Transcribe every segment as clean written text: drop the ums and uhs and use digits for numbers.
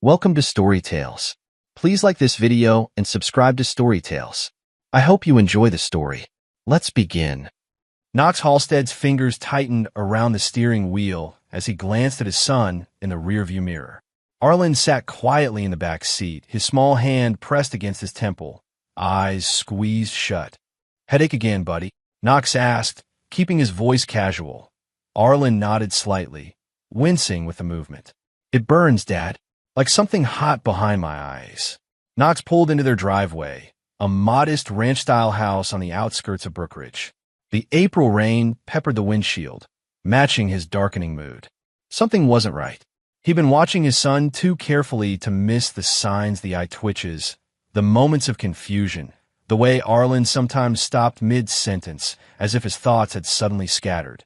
Welcome to Story Tales. Please like this video and subscribe to Story Tales. I hope you enjoy the story. Let's begin. Knox Halstead's fingers tightened around the steering wheel as he glanced at his son in the rearview mirror. Arlen sat quietly in the back seat, his small hand pressed against his temple, eyes squeezed shut. "Headache again, buddy?" Knox asked, keeping his voice casual. Arlen nodded slightly, wincing with the movement. "It burns, Dad, like something hot behind my eyes." Knox pulled into their driveway, a modest ranch-style house on the outskirts of Brookridge. The April rain peppered the windshield, matching his darkening mood. Something wasn't right. He'd been watching his son too carefully to miss the signs, the eye twitches, the moments of confusion, the way Arlen sometimes stopped mid-sentence as if his thoughts had suddenly scattered.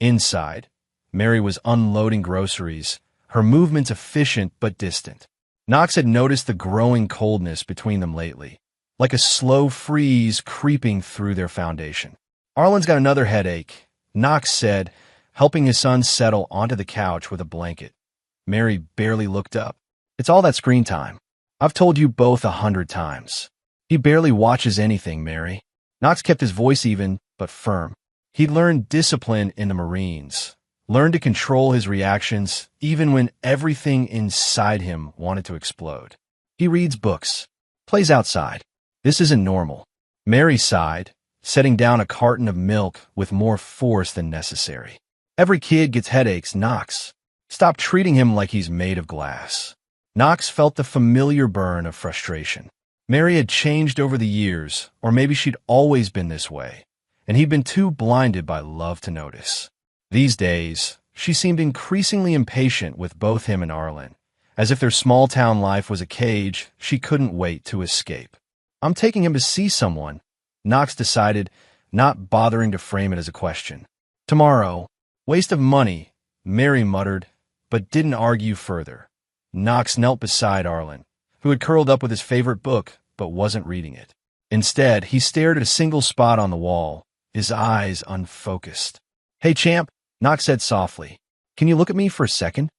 Inside, Mary was unloading groceries, her movements efficient but distant. Knox had noticed the growing coldness between them lately, like a slow freeze creeping through their foundation. "Arlen's got another headache," Knox said, helping his son settle onto the couch with a blanket. Mary barely looked up. "It's all that screen time. I've told you both 100 times. He barely watches anything, Mary." Knox kept his voice even, but firm. He'd learned discipline in the Marines, learned to control his reactions even when everything inside him wanted to explode. "He reads books, plays outside. This isn't normal." Mary sighed, setting down a carton of milk with more force than necessary. "Every kid gets headaches, Knox. Stop treating him like he's made of glass." Knox felt the familiar burn of frustration. Mary had changed over the years, or maybe she'd always been this way, and he'd been too blinded by love to notice. These days, she seemed increasingly impatient with both him and Arlen, as if their small-town life was a cage she couldn't wait to escape. "I'm taking him to see someone," Knox decided, not bothering to frame it as a question. "Tomorrow. Waste of money," Mary muttered, but didn't argue further. Knox knelt beside Arlen, who had curled up with his favorite book but wasn't reading it. Instead, he stared at a single spot on the wall, his eyes unfocused. "Hey, champ," Knox said softly, "can you look at me for a second?"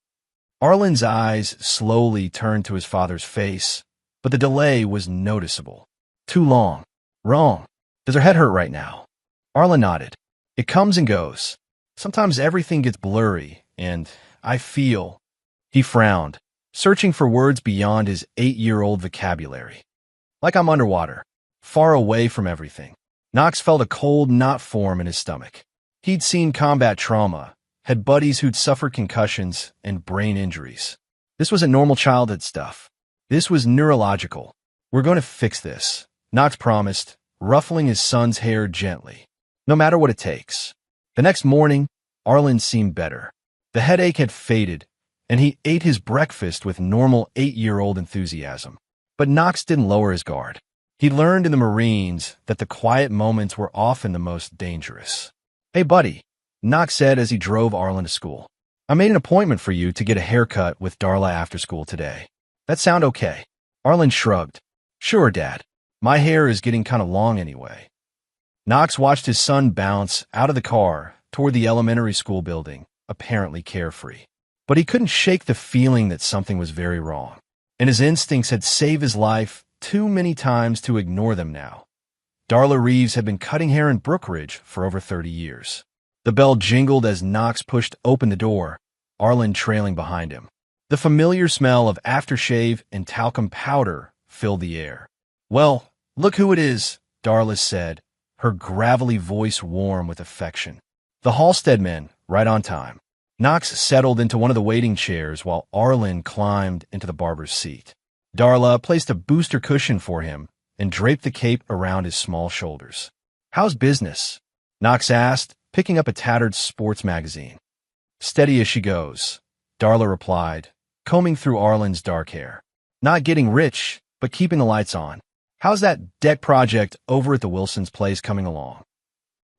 Arlen's eyes slowly turned to his father's face, but the delay was noticeable. "Too long. Wrong. Does her head hurt right now?" Arlen nodded. "It comes and goes. Sometimes everything gets blurry, and I feel—" He frowned, searching for words beyond his 8-year-old vocabulary. "Like I'm underwater, far away from everything." Knox felt a cold knot form in his stomach. He'd seen combat trauma, had buddies who'd suffered concussions and brain injuries. This wasn't normal childhood stuff. This was neurological. "We're going to fix this," Knox promised, ruffling his son's hair gently. "No matter what it takes." The next morning, Arlen seemed better. The headache had faded, and he ate his breakfast with normal 8-year-old enthusiasm. But Knox didn't lower his guard. He learned in the Marines that the quiet moments were often the most dangerous. "Hey, buddy," Knox said as he drove Arlen to school. "I made an appointment for you to get a haircut with Darla after school today. That sound okay?" Arlen shrugged. "Sure, Dad. My hair is getting kind of long anyway." Knox watched his son bounce out of the car toward the elementary school building, apparently carefree. But he couldn't shake the feeling that something was very wrong, and his instincts had saved his life too many times to ignore them now. Darla Reeves had been cutting hair in Brookridge for over 30 years. The bell jingled as Knox pushed open the door, Arlen trailing behind him. The familiar smell of aftershave and talcum powder filled the air. "Well, look who it is," Darla said, her gravelly voice warm with affection. "The Halstead men, right on time." Knox settled into one of the waiting chairs while Arlen climbed into the barber's seat. Darla placed a booster cushion for him and draped the cape around his small shoulders. "How's business?" Knox asked, picking up a tattered sports magazine. "Steady as she goes," Darla replied, combing through Arlen's dark hair. "Not getting rich, but keeping the lights on. How's that deck project over at the Wilsons' place coming along?"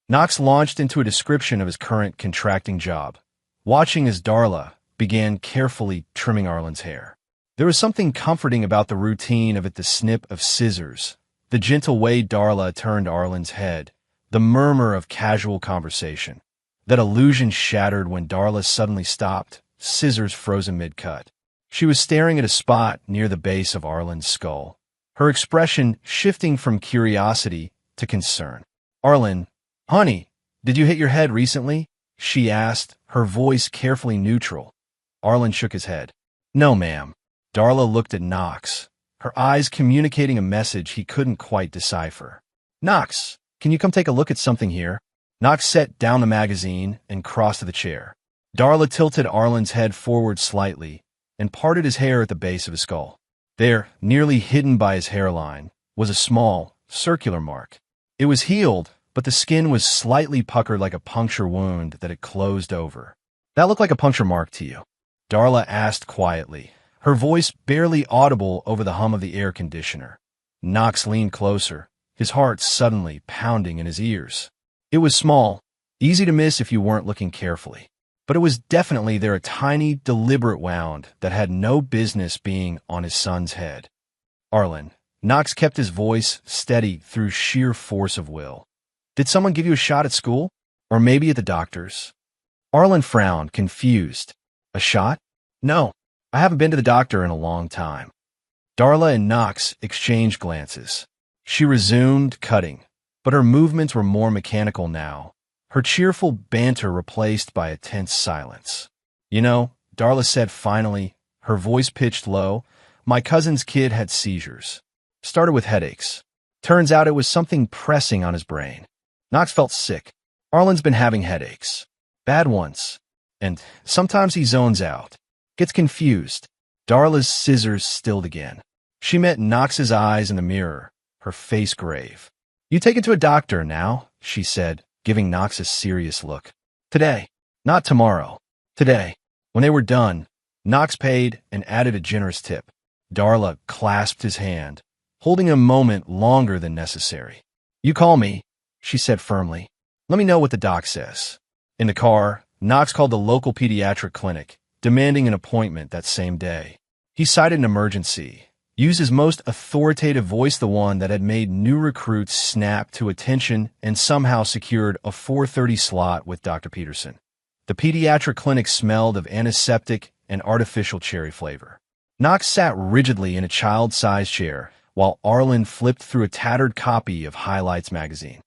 Knox launched into a description of his current contracting job, watching as Darla began carefully trimming Arlen's hair. There was something comforting about the routine of it, the snip of scissors, the gentle way Darla turned Arlen's head, the murmur of casual conversation. That illusion shattered when Darla suddenly stopped, scissors frozen mid-cut. She was staring at a spot near the base of Arlen's skull, her expression shifting from curiosity to concern. "Arlen, honey, did you hit your head recently?" she asked, her voice carefully neutral. Arlen shook his head. "No, ma'am." Darla looked at Knox, her eyes communicating a message he couldn't quite decipher. "Knox, can you come take a look at something here?" Knox set down the magazine and crossed to the chair. Darla tilted Arlen's head forward slightly and parted his hair at the base of his skull. There, nearly hidden by his hairline, was a small, circular mark. It was healed, but the skin was slightly puckered like a puncture wound that had closed over. "That looked like a puncture mark to you?" Darla asked quietly, her voice barely audible over the hum of the air conditioner. Knox leaned closer, his heart suddenly pounding in his ears. It was small, easy to miss if you weren't looking carefully. But it was definitely there, a tiny, deliberate wound that had no business being on his son's head. "Arlen," Knox kept his voice steady through sheer force of will. "Did someone give you a shot at school? Or maybe at the doctor's?" Arlen frowned, confused. "A shot? No, I haven't been to the doctor in a long time." Darla and Knox exchanged glances. She resumed cutting, but her movements were more mechanical now, her cheerful banter replaced by a tense silence. "You know," Darla said finally, her voice pitched low, "my cousin's kid had seizures. Started with headaches. Turns out it was something pressing on his brain." Knox felt sick. Arlen's been having headaches. Bad ones. And sometimes he zones out. Gets confused. Darla's scissors stilled again. She met Knox's eyes in the mirror, her face grave. "You take it to a doctor now," she said, giving Knox a serious look. "Today. Not tomorrow. Today." When they were done, Knox paid and added a generous tip. Darla clasped his hand, holding him a moment longer than necessary. "You call me," she said firmly. "Let me know what the doc says." In the car, Knox called the local pediatric clinic, demanding an appointment that same day. He cited an emergency, used his most authoritative voice, the one that had made new recruits snap to attention, and somehow secured a 4:30 slot with Dr. Peterson. The pediatric clinic smelled of antiseptic and artificial cherry flavor. Knox sat rigidly in a child-sized chair, while Arlen flipped through a tattered copy of Highlights magazine.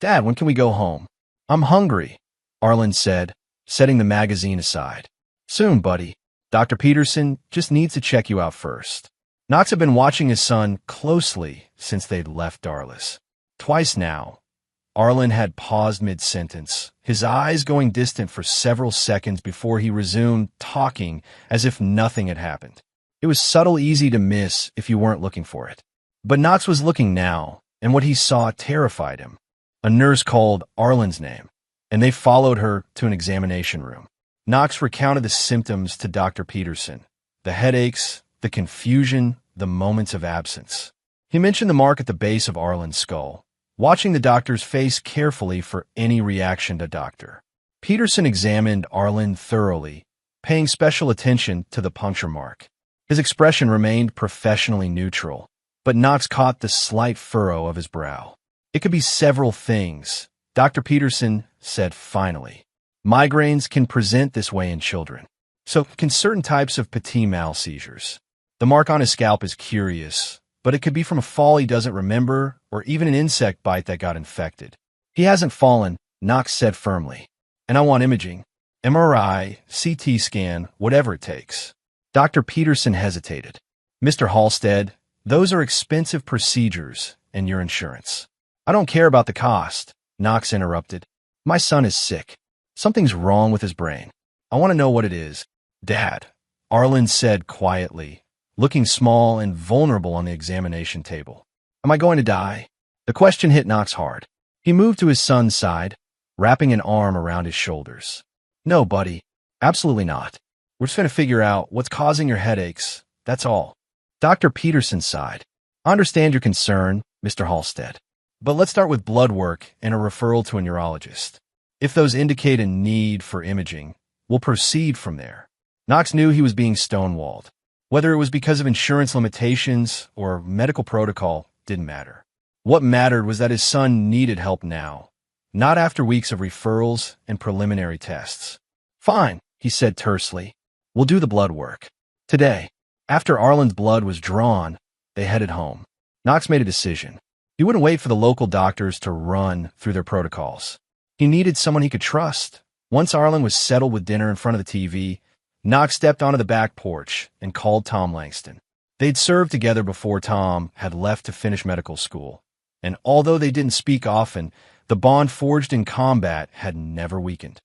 "Dad, when can we go home?" "I'm hungry," Arlen said, setting the magazine aside. "Soon, buddy. Dr. Peterson just needs to check you out first." Knox had been watching his son closely since they'd left Darla's. Twice now, Arlen had paused mid-sentence, his eyes going distant for several seconds before he resumed talking as if nothing had happened. It was subtle, easy to miss if you weren't looking for it. But Knox was looking now, and what he saw terrified him. A nurse called Arlen's name, and they followed her to an examination room. Knox recounted the symptoms to Dr. Peterson, the headaches, the confusion, the moments of absence. He mentioned the mark at the base of Arlen's skull, watching the doctor's face carefully for any reaction to Dr. Peterson examined Arlen thoroughly, paying special attention to the puncture mark. His expression remained professionally neutral, but Knox caught the slight furrow of his brow. "It could be several things," Dr. Peterson said finally. "Migraines can present this way in children. So can certain types of petit mal seizures. The mark on his scalp is curious, but it could be from a fall he doesn't remember or even an insect bite that got infected." "He hasn't fallen," Knox said firmly. "And I want imaging. MRI, CT scan, whatever it takes." Dr. Peterson hesitated. "Mr. Halstead, those are expensive procedures and your insurance." "I don't care about the cost," Knox interrupted. "My son is sick. Something's wrong with his brain. I want to know what it is." "Dad," Arlen said quietly, looking small and vulnerable on the examination table. "Am I going to die?" The question hit Knox hard. He moved to his son's side, wrapping an arm around his shoulders. "No, buddy. Absolutely not. We're just going to figure out what's causing your headaches. That's all." Dr. Peterson sighed. "I understand your concern, Mr. Halstead. But let's start with blood work and a referral to a neurologist. If those indicate a need for imaging, we'll proceed from there." Knox knew he was being stonewalled. Whether it was because of insurance limitations or medical protocol didn't matter. What mattered was that his son needed help now, not after weeks of referrals and preliminary tests. "Fine," he said tersely. "We'll do the blood work." Today, after Arlen's blood was drawn, they headed home. Knox made a decision. He wouldn't wait for the local doctors to run through their protocols. He needed someone he could trust. Once Arlen was settled with dinner in front of the TV, Knox stepped onto the back porch and called Tom Langston. They'd served together before Tom had left to finish medical school, and although they didn't speak often, the bond forged in combat had never weakened.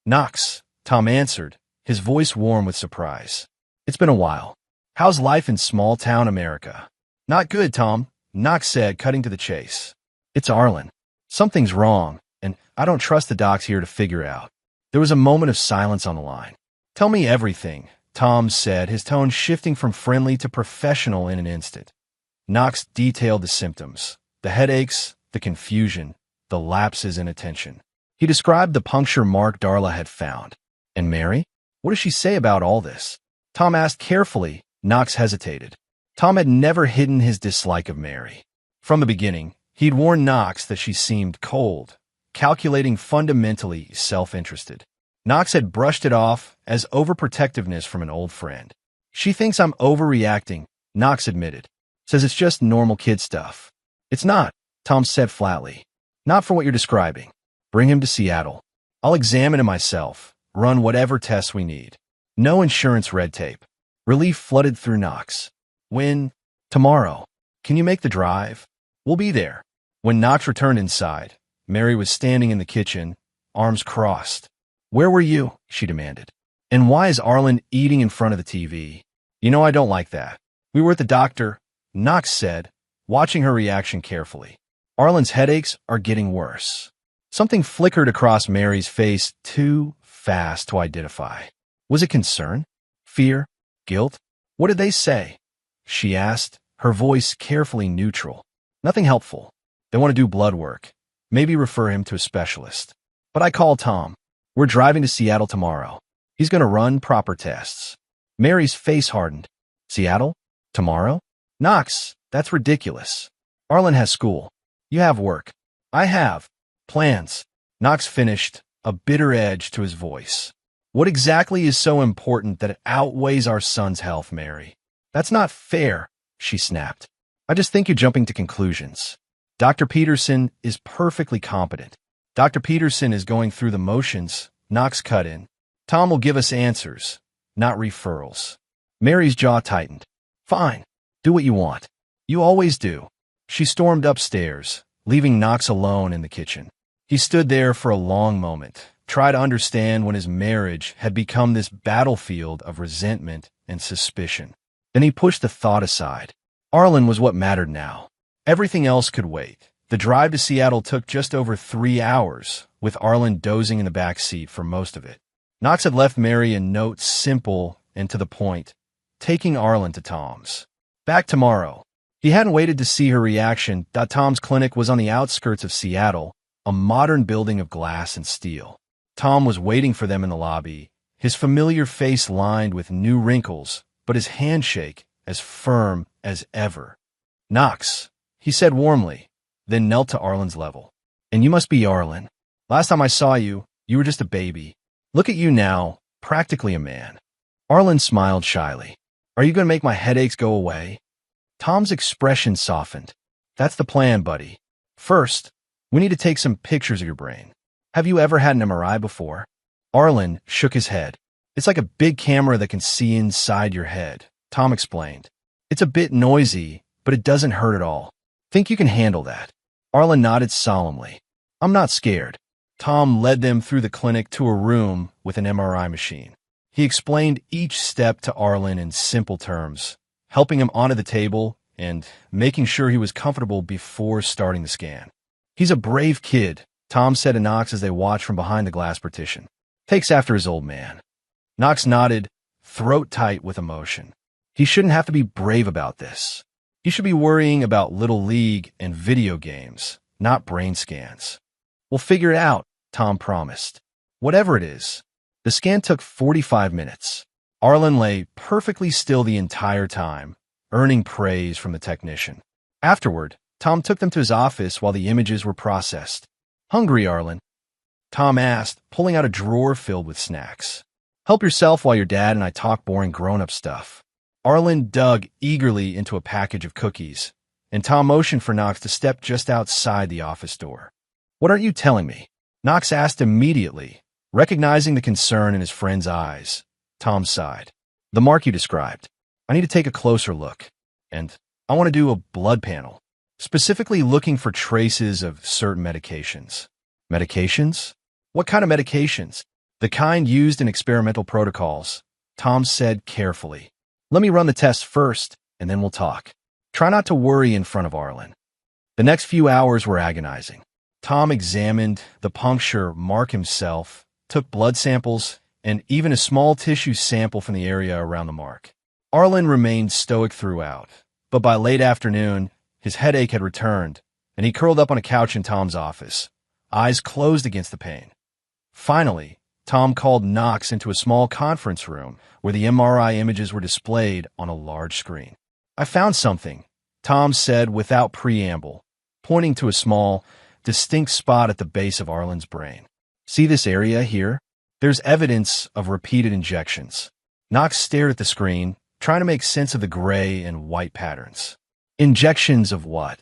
"Knox," Tom answered, his voice warm with surprise. "It's been a while. How's life in small-town America?" "Not good, Tom," Knox said, cutting to the chase. "It's Arlen. Something's wrong, and I don't trust the docs here to figure out." There was a moment of silence on the line. "Tell me everything," Tom said, his tone shifting from friendly to professional in an instant. Knox detailed the symptoms, the headaches, the confusion, the lapses in attention. He described the puncture mark Darla had found. "And Mary? What does she say about all this?" Tom asked carefully. Knox hesitated. Tom had never hidden his dislike of Mary. From the beginning, he'd warned Knox that she seemed cold, calculating, fundamentally self-interested. Knox had brushed it off as overprotectiveness from an old friend. "She thinks I'm overreacting," Knox admitted. "Says it's just normal kid stuff." "It's not," Tom said flatly. "Not for what you're describing. Bring him to Seattle. I'll examine him myself, run whatever tests we need. No insurance red tape." Relief flooded through Knox. "When?" "Tomorrow. Can you make the drive?" "We'll be there." When Knox returned inside, Mary was standing in the kitchen, arms crossed. "Where were you?" she demanded. "And why is Arlen eating in front of the TV?" "You know I don't like that." "We were at the doctor," Knox said, watching her reaction carefully. "Arlen's headaches are getting worse." Something flickered across Mary's face too fast to identify. Was it concern? Fear? Guilt? "What did they say?" she asked, her voice carefully neutral. "Nothing helpful. They want to do blood work. Maybe refer him to a specialist. But I called Tom. We're driving to Seattle tomorrow. He's going to run proper tests." Mary's face hardened. "Seattle? Tomorrow?" "Knox, that's ridiculous. Arlen has school. You have work. I have plans." Knox finished, a bitter edge to his voice. "What exactly is so important that it outweighs our son's health, Mary?" "That's not fair," she snapped. "I just think you're jumping to conclusions. Dr. Peterson is perfectly competent." "Dr. Peterson is going through the motions," Knox cut in. "Tom will give us answers, not referrals." Mary's jaw tightened. "Fine. Do what you want. You always do." She stormed upstairs, leaving Knox alone in the kitchen. He stood there for a long moment, tried to understand when his marriage had become this battlefield of resentment and suspicion. Then he pushed the thought aside. Arlen was what mattered now. Everything else could wait. The drive to Seattle took just over 3 hours, with Arlen dozing in the back seat for most of it. Knox had left Mary a note simple and to the point, taking Arlen to Tom's. Back tomorrow. He hadn't waited to see her reaction. Tom's clinic was on the outskirts of Seattle, a modern building of glass and steel. Tom was waiting for them in the lobby, his familiar face lined with new wrinkles, but his handshake as firm as ever. "Knox," he said warmly, then knelt to Arlen's level. "And you must be Arlen. Last time I saw you, you were just a baby. Look at you now, practically a man." Arlen smiled shyly. "Are you going to make my headaches go away?" Tom's expression softened. "That's the plan, buddy. First, we need to take some pictures of your brain. Have you ever had an MRI before?" Arlen shook his head. "It's like a big camera that can see inside your head," Tom explained. "It's a bit noisy, but it doesn't hurt at all. Think you can handle that?" Arlen nodded solemnly. "I'm not scared." Tom led them through the clinic to a room with an MRI machine. He explained each step to Arlen in simple terms, helping him onto the table and making sure he was comfortable before starting the scan. "He's a brave kid," Tom said to Knox as they watched from behind the glass partition. "Takes after his old man." Knox nodded, throat tight with emotion. He shouldn't have to be brave about this. He should be worrying about Little League and video games, not brain scans. "We'll figure it out," Tom promised. "Whatever it is." The scan took 45 minutes. Arlen lay perfectly still the entire time, earning praise from the technician. Afterward, Tom took them to his office while the images were processed. "Hungry, Arlen?" Tom asked, pulling out a drawer filled with snacks. Help yourself while your dad and I talk boring grown-up stuff. Arlen dug eagerly into a package of cookies, and Tom motioned for Knox to step just outside the office door. What aren't you telling me? Knox asked immediately, recognizing the concern in his friend's eyes. Tom sighed. The mark you described. I need to take a closer look, and I want to do a blood panel, specifically looking for traces of certain medications. Medications? What kind of medications? The kind used in experimental protocols, Tom said carefully. Let me run the test first, and then we'll talk. Try not to worry in front of Arlen. The next few hours were agonizing. Tom examined the puncture mark himself, took blood samples, and even a small tissue sample from the area around the mark. Arlen remained stoic throughout, but by late afternoon, his headache had returned, and he curled up on a couch in Tom's office, eyes closed against the pain. Finally, Tom called Knox into a small conference room where the MRI images were displayed on a large screen. I found something, Tom said without preamble, pointing to a small, distinct spot at the base of Arlen's brain. See this area here? There's evidence of repeated injections. Knox stared at the screen, trying to make sense of the gray and white patterns. Injections of what?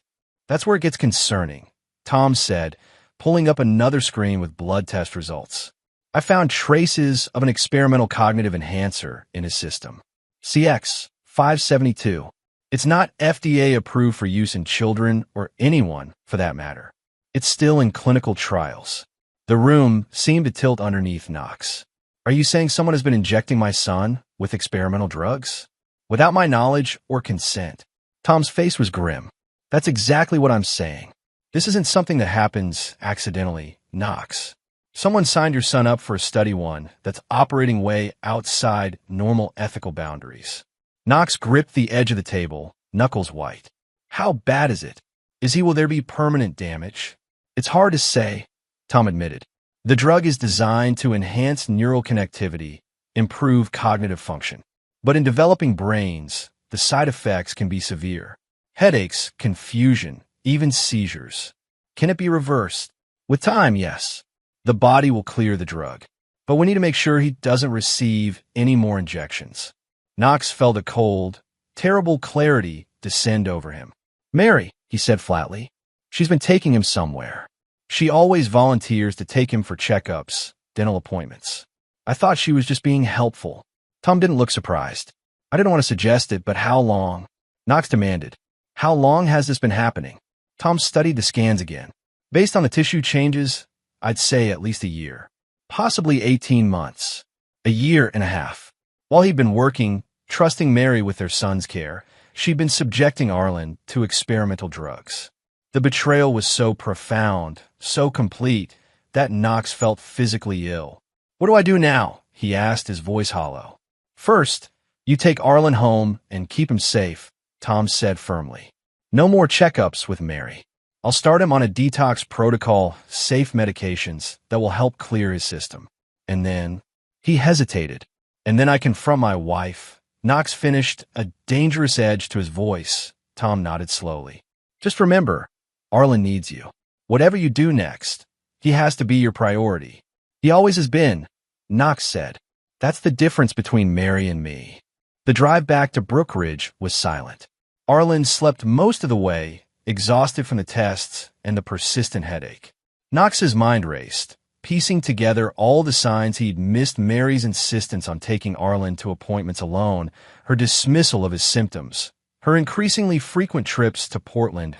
That's where it gets concerning, Tom said, pulling up another screen with blood test results. I found traces of an experimental cognitive enhancer in his system. CX-572. It's not FDA approved for use in children or anyone, for that matter. It's still in clinical trials. The room seemed to tilt underneath Knox. Are you saying someone has been injecting my son with experimental drugs? Without my knowledge or consent? Tom's face was grim. That's exactly what I'm saying. This isn't something that happens accidentally, Knox. Someone signed your son up for a study one that's operating way outside normal ethical boundaries. Knox gripped the edge of the table, knuckles white. How bad is it? Will there be permanent damage? It's hard to say, Tom admitted. The drug is designed to enhance neural connectivity, improve cognitive function. But in developing brains, the side effects can be severe. Headaches, confusion, even seizures. Can it be reversed? With time, yes. The body will clear the drug. But we need to make sure he doesn't receive any more injections. Knox felt a cold, terrible clarity descend over him. Mary, he said flatly. She's been taking him somewhere. She always volunteers to take him for checkups, dental appointments. I thought she was just being helpful. Tom didn't look surprised. I didn't want to suggest it, but how long? Knox demanded. How long has this been happening? Tom studied the scans again. Based on the tissue changes, I'd say at least a year. Possibly 18 months. A year and a half. While he'd been working, trusting Mary with their son's care, she'd been subjecting Arlen to experimental drugs. The betrayal was so profound, so complete, that Knox felt physically ill. What do I do now? He asked, his voice hollow. First, you take Arlen home and keep him safe, Tom said firmly. No more checkups with Mary. I'll start him on a detox protocol, safe medications that will help clear his system. And then, he hesitated. And then I confront my wife. Knox finished, a dangerous edge to his voice. Tom nodded slowly. Just remember, Arlen needs you. Whatever you do next, he has to be your priority. He always has been, Knox said. That's the difference between Mary and me. The drive back to Brookridge was silent. Arlen slept most of the way, exhausted from the tests and the persistent headache. Knox's mind raced, piecing together all the signs he'd missed Mary's insistence on taking Arlen to appointments alone, her dismissal of his symptoms, her increasingly frequent trips to Portland.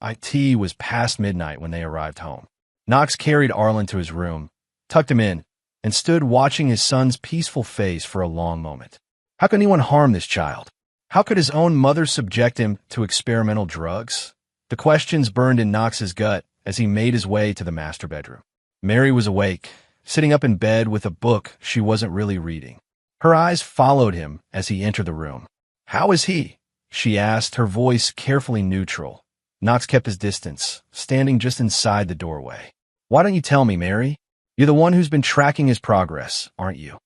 It was past midnight when they arrived home. Knox carried Arlen to his room, tucked him in, and stood watching his son's peaceful face for a long moment. How could anyone harm this child? How could his own mother subject him to experimental drugs? The questions burned in Knox's gut as he made his way to the master bedroom. Mary was awake, sitting up in bed with a book she wasn't really reading. Her eyes followed him as he entered the room. How is he? She asked, her voice carefully neutral. Knox kept his distance, standing just inside the doorway. Why don't you tell me, Mary? You're the one who's been tracking his progress, aren't you?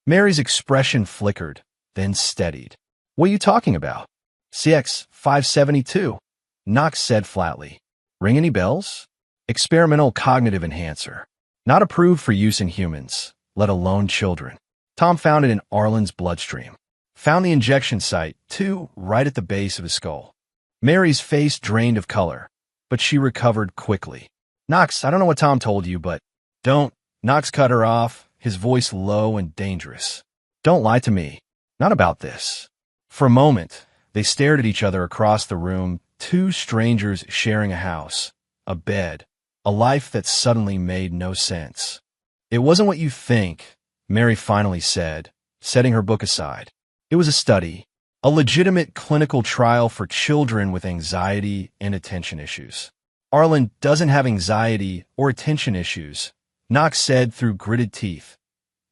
Mary's expression flickered, then steadied. What are you talking about? CX-572, Knox said flatly. Ring any bells? Experimental cognitive enhancer. Not approved for use in humans, let alone children. Tom found it in Arlen's bloodstream. Found the injection site, too, right at the base of his skull. Mary's face drained of color, but she recovered quickly. Knox, I don't know what Tom told you, but don't. Knox cut her off, his voice low and dangerous. Don't lie to me. Not about this. For a moment, they stared at each other across the room, two strangers sharing a house, a bed, a life that suddenly made no sense. It wasn't what you think, Mary finally said, setting her book aside. It was a study, a legitimate clinical trial for children with anxiety and attention issues. Arlen doesn't have anxiety or attention issues, Knox said through gritted teeth.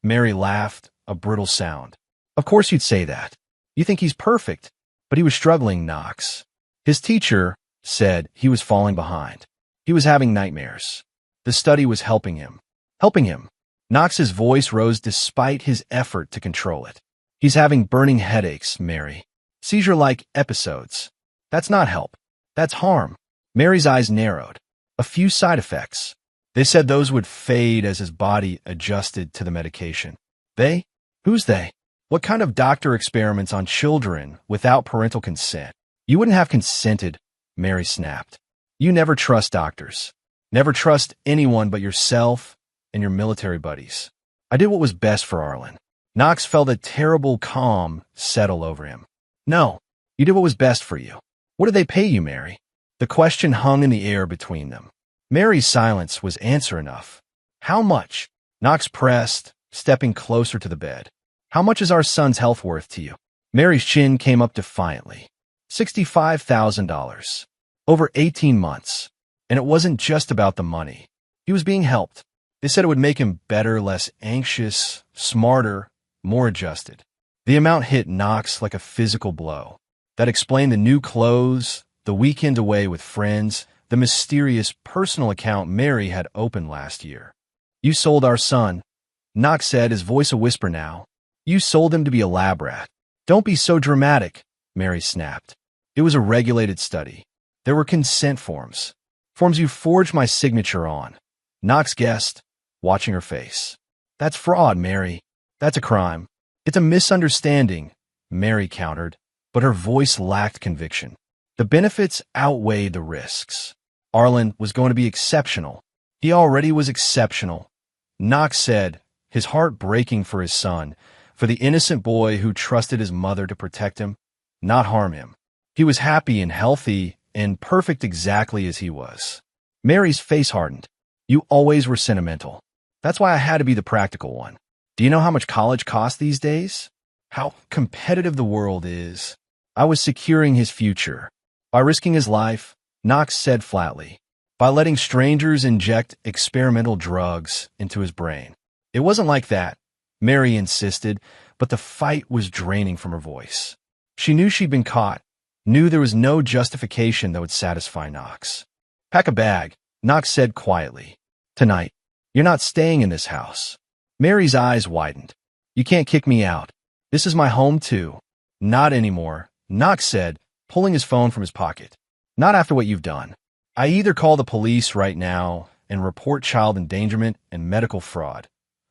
Mary laughed, a brittle sound. Of course you'd say that. You think he's perfect, but he was struggling, Knox. His teacher said he was falling behind. He was having nightmares. The study was helping him. Helping him. Knox's voice rose despite his effort to control it. He's having burning headaches, Mary. Seizure-like episodes. That's not help. That's harm. Mary's eyes narrowed. A few side effects. They said those would fade as his body adjusted to the medication. They? Who's they? What kind of doctor experiments on children without parental consent? You wouldn't have consented, Mary snapped. You never trust doctors. Never trust anyone but yourself and your military buddies. I did what was best for Arlen. Knox felt a terrible calm settle over him. No, you did what was best for you. What did they pay you, Mary? The question hung in the air between them. Mary's silence was answer enough. How much? Knox pressed, stepping closer to the bed. How much is our son's health worth to you? Mary's chin came up defiantly. $65,000. Over 18 months. And it wasn't just about the money. He was being helped. They said it would make him better, less anxious, smarter, more adjusted. The amount hit Knox like a physical blow. That explained the new clothes, the weekend away with friends, the mysterious personal account Mary had opened last year. You sold our son, Knox said, his voice a whisper now. You sold him to be a lab rat. Don't be so dramatic, Mary snapped. It was a regulated study. There were consent forms. Forms you forged my signature on. Knox guessed, watching her face. That's fraud, Mary. That's a crime. It's a misunderstanding, Mary countered, but her voice lacked conviction. The benefits outweighed the risks. Arlen was going to be exceptional. He already was exceptional. Knox said, his heart breaking for his son, for the innocent boy who trusted his mother to protect him, not harm him. He was happy and healthy and perfect exactly as he was. Mary's face hardened. You always were sentimental. That's why I had to be the practical one. Do you know how much college costs these days? How competitive the world is. I was securing his future. By risking his life, Knox said flatly. By letting strangers inject experimental drugs into his brain. It wasn't like that, Mary insisted, but the fight was draining from her voice. She knew she'd been caught, knew there was no justification that would satisfy Knox. Pack a bag, Knox said quietly. Tonight, you're not staying in this house. Mary's eyes widened. You can't kick me out. This is my home too. Not anymore, Knox said, pulling his phone from his pocket. Not after what you've done. I either call the police right now and report child endangerment and medical fraud,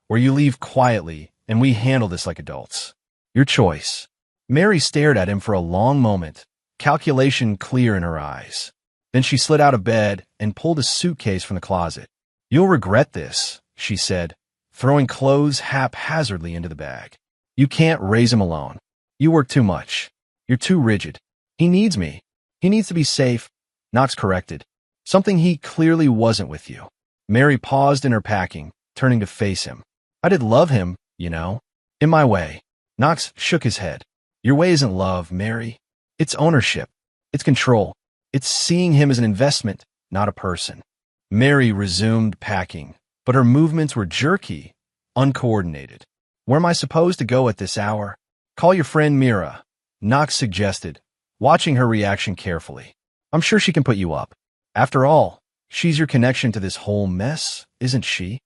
or you leave quietly and we handle this like adults. Your choice. Mary stared at him for a long moment, calculation clear in her eyes. Then she slid out of bed and pulled a suitcase from the closet. You'll regret this, she said, throwing clothes haphazardly into the bag. You can't raise him alone. You work too much. You're too rigid. He needs me. He needs to be safe, Knox corrected. Something he clearly wasn't with you. Mary paused in her packing, turning to face him. I did love him, you know. In my way. Knox shook his head. Your way isn't love, Mary. It's ownership. It's control. It's seeing him as an investment, not a person. Mary resumed packing, but her movements were jerky, uncoordinated. Where am I supposed to go at this hour? Call your friend Mira, Knox suggested, watching her reaction carefully. I'm sure she can put you up. After all, she's your connection to this whole mess, isn't she?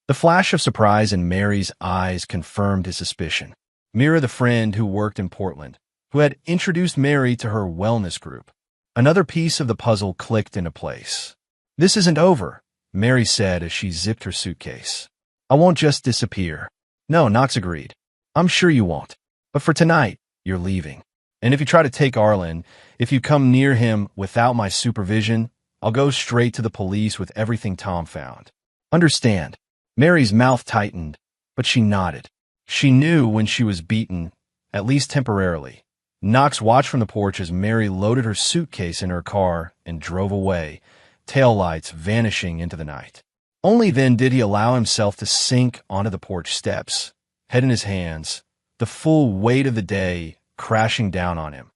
The flash of surprise in Mary's eyes confirmed his suspicion. Mira, the friend who worked in Portland, who had introduced Mary to her wellness group. Another piece of the puzzle clicked into place. This isn't over, Mary said as she zipped her suitcase. I won't just disappear. No, Knox agreed. I'm sure you won't. But for tonight, you're leaving. And if you try to take Arlen, if you come near him without my supervision, I'll go straight to the police with everything Tom found. Understand? Mary's mouth tightened, but she nodded. She knew when she was beaten, at least temporarily. Knox watched from the porch as Mary loaded her suitcase in her car and drove away, taillights vanishing into the night. Only then did he allow himself to sink onto the porch steps, head in his hands, the full weight of the day crashing down on him.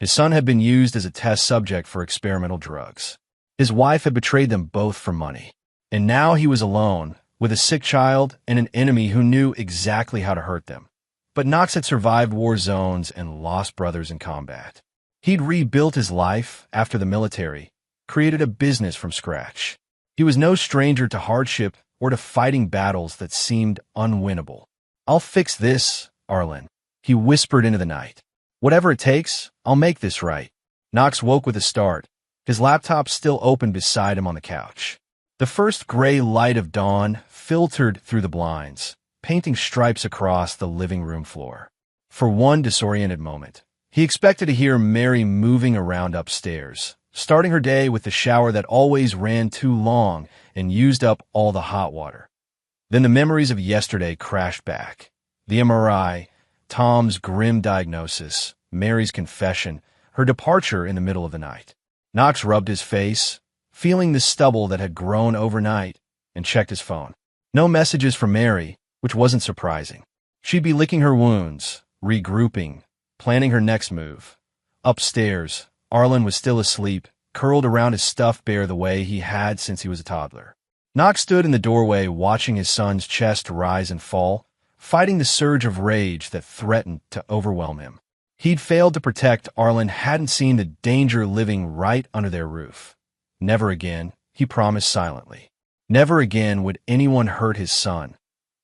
His son had been used as a test subject for experimental drugs. His wife had betrayed them both for money. And now he was alone, with a sick child and an enemy who knew exactly how to hurt them. But Knox had survived war zones and lost brothers in combat. He'd rebuilt his life after the military, created a business from scratch. He was no stranger to hardship or to fighting battles that seemed unwinnable. I'll fix this, Arlen, he whispered into the night. Whatever it takes, I'll make this right. Knox woke with a start, his laptop still open beside him on the couch. The first gray light of dawn filtered through the blinds, painting stripes across the living room floor. For one disoriented moment, he expected to hear Mary moving around upstairs, starting her day with the shower that always ran too long and used up all the hot water. Then the memories of yesterday crashed back. The MRI, Tom's grim diagnosis, Mary's confession, her departure in the middle of the night. Knox rubbed his face, feeling the stubble that had grown overnight, and checked his phone. No messages from Mary, which wasn't surprising. She'd be licking her wounds, regrouping, planning her next move. Upstairs, Arlen was still asleep, curled around his stuffed bear the way he had since he was a toddler. Knox stood in the doorway watching his son's chest rise and fall, fighting the surge of rage that threatened to overwhelm him. He'd failed to protect Arlen, hadn't seen the danger living right under their roof. Never again, he promised silently. Never again would anyone hurt his son.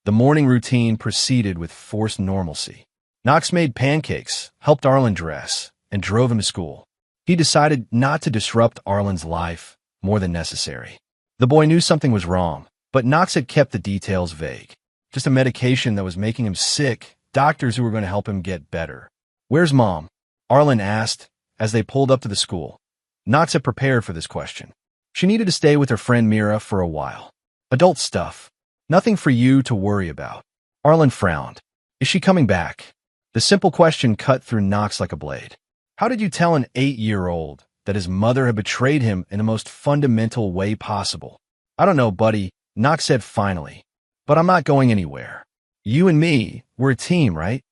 The morning routine proceeded with forced normalcy. Knox made pancakes, helped Arlen dress, and drove him to school. He decided not to disrupt Arlen's life more than necessary. The boy knew something was wrong, but Knox had kept the details vague. Just a medication that was making him sick, doctors who were going to help him get better. "Where's Mom?" Arlen asked as they pulled up to the school. Knox had prepared for this question. She needed to stay with her friend Mira for a while. Adult stuff. Nothing for you to worry about. Arlen frowned. Is she coming back? The simple question cut through Knox like a blade. How did you tell an 8-year-old that his mother had betrayed him in the most fundamental way possible? I don't know, buddy, Knox said finally. But I'm not going anywhere. You and me, we're a team, right?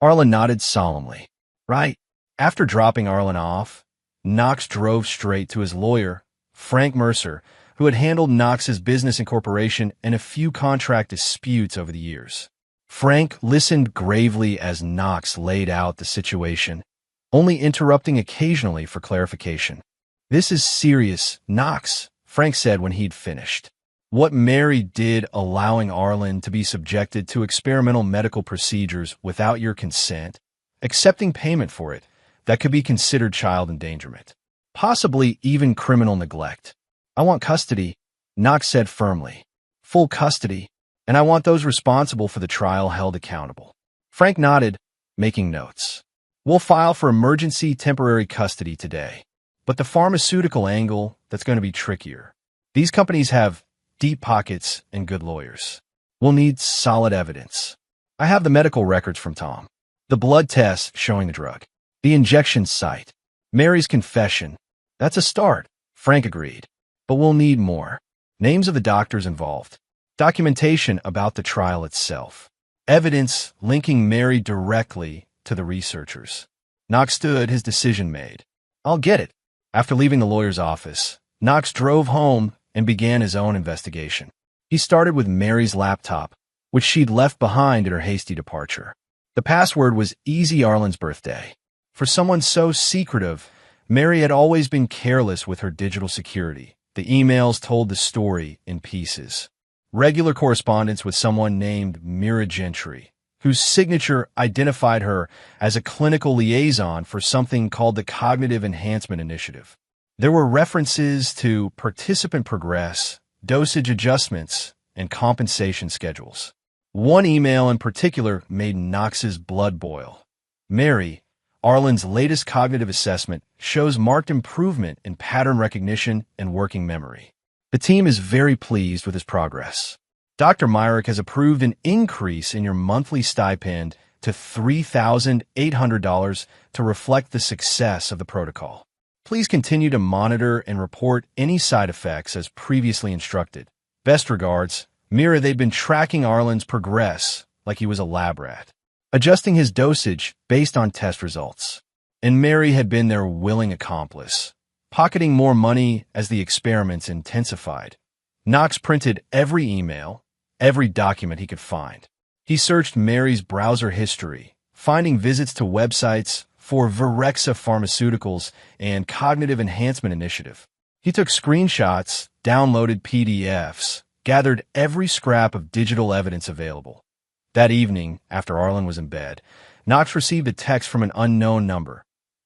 Arlen nodded solemnly. Right. After dropping Arlen off, Knox drove straight to his lawyer, Frank Mercer, who had handled Knox's business incorporation and a few contract disputes over the years. Frank listened gravely as Knox laid out the situation, only interrupting occasionally for clarification. This is serious, Knox, Frank said when he'd finished. What Mary did allowing Arlen to be subjected to experimental medical procedures without your consent, accepting payment for it, that could be considered child endangerment. Possibly even criminal neglect. I want custody, Knox said firmly. Full custody, and I want those responsible for the trial held accountable. Frank nodded, making notes. We'll file for emergency temporary custody today. But the pharmaceutical angle, that's going to be trickier. These companies have deep pockets and good lawyers. We'll need solid evidence. I have the medical records from Tom. The blood tests showing the drug. The injection site. Mary's confession. That's a start, Frank agreed. But we'll need more. Names of the doctors involved. Documentation about the trial itself. Evidence linking Mary directly to the researchers. Knox stood, his decision made. I'll get it. After leaving the lawyer's office, Knox drove home and began his own investigation. He started with Mary's laptop, which she'd left behind at her hasty departure. The password was Easy Arlen's birthday. For someone so secretive, Mary had always been careless with her digital security. The emails told the story in pieces. Regular correspondence with someone named Mira Gentry, whose signature identified her as a clinical liaison for something called the Cognitive Enhancement Initiative. There were references to participant progress, dosage adjustments, and compensation schedules. One email in particular made Knox's blood boil. Mary, Arlen's latest cognitive assessment shows marked improvement in pattern recognition and working memory. The team is very pleased with his progress. Dr. Myrick has approved an increase in your monthly stipend to $3,800 to reflect the success of the protocol. Please continue to monitor and report any side effects as previously instructed. Best regards, Mira. They've been tracking Arlen's progress like he was a lab rat, adjusting his dosage based on test results. And Mary had been their willing accomplice, pocketing more money as the experiments intensified. Knox printed every email, every document he could find. He searched Mary's browser history, finding visits to websites for Virexa Pharmaceuticals and Cognitive Enhancement Initiative. He took screenshots, downloaded PDFs, gathered every scrap of digital evidence available. That evening, after Arlen was in bed, Knox received a text from an unknown number.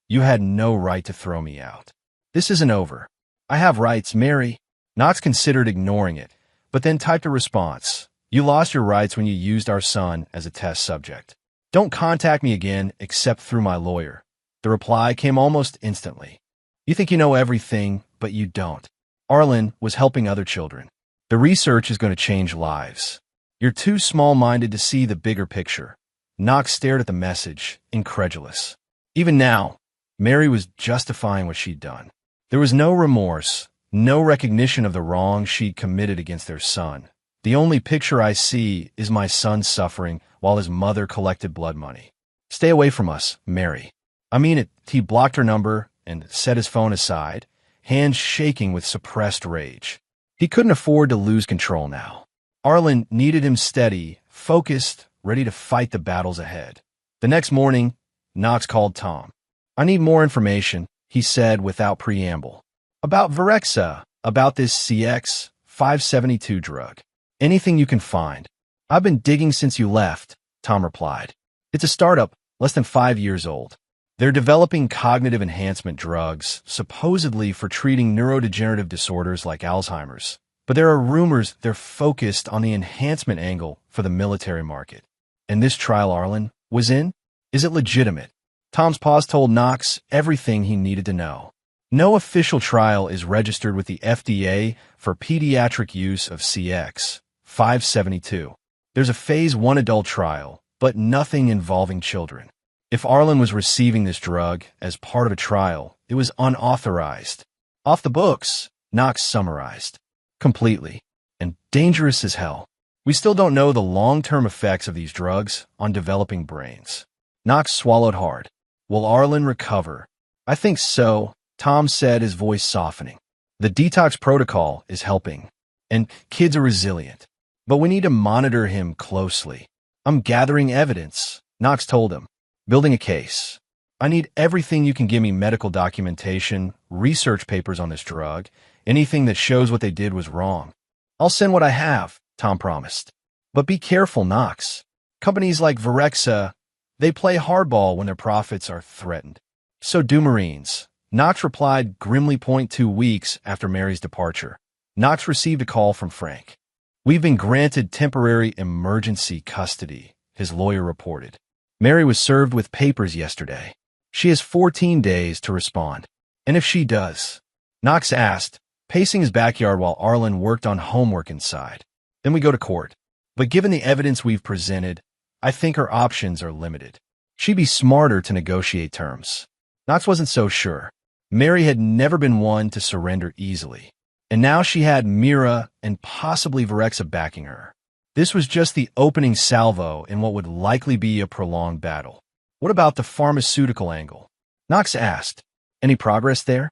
"You had no right to throw me out. This isn't over. I have rights, Mary." Knox considered ignoring it, but then typed a response. "You lost your rights when you used our son as a test subject. Don't contact me again except through my lawyer." The reply came almost instantly. "You think you know everything, but you don't. Arlen was helping other children. The research is going to change lives. You're too small-minded to see the bigger picture." Knox stared at the message, incredulous. Even now, Mary was justifying what she'd done. There was no remorse, no recognition of the wrong she'd committed against their son. "The only picture I see is my son suffering while his mother collected blood money. Stay away from us, Mary." I mean it. He blocked her number and set his phone aside, hands shaking with suppressed rage. He couldn't afford to lose control now. Arlen needed him steady, focused, ready to fight the battles ahead. The next morning, Knox called Tom. "I need more information," he said without preamble. "About Virexa, about this CX-572 drug. Anything you can find." "I've been digging since you left," Tom replied. "It's a startup, less than 5 years old. They're developing cognitive enhancement drugs, supposedly for treating neurodegenerative disorders like Alzheimer's. But there are rumors they're focused on the enhancement angle for the military market. And this trial Arlen was in? Is it legitimate?" Tom's pause told Knox everything he needed to know. No official trial is registered with the FDA for pediatric use of CX-572. There's a Phase 1 adult trial, but nothing involving children. If Arlen was receiving this drug as part of a trial, it was unauthorized. "Off the books," Knox summarized. "Completely. And dangerous as hell. We still don't know the long-term effects of these drugs on developing brains." Knox swallowed hard. "Will Arlen recover?" "I think so," Tom said, his voice softening. "The detox protocol is helping, and kids are resilient. But we need to monitor him closely." "I'm gathering evidence," Knox told him. "Building a case. I need everything you can give me: medical documentation, research papers on this drug, anything that shows what they did was wrong." "I'll send what I have," Tom promised. "But be careful, Knox. Companies like Virexa, they play hardball when their profits are threatened." "So do Marines," Knox replied grimly. 2 weeks after Mary's departure, Knox received a call from Frank. "We've been granted temporary emergency custody," his lawyer reported. "Mary was served with papers yesterday. She has 14 days to respond." "And if she does?" Knox asked, pacing his backyard while Arlen worked on homework inside. "Then we go to court. But given the evidence we've presented, I think her options are limited. She'd be smarter to negotiate terms." Knox wasn't so sure. Mary had never been one to surrender easily. And now she had Mira and possibly Virexa backing her. This was just the opening salvo in what would likely be a prolonged battle. "What about the pharmaceutical angle?" Knox asked. "Any progress there?"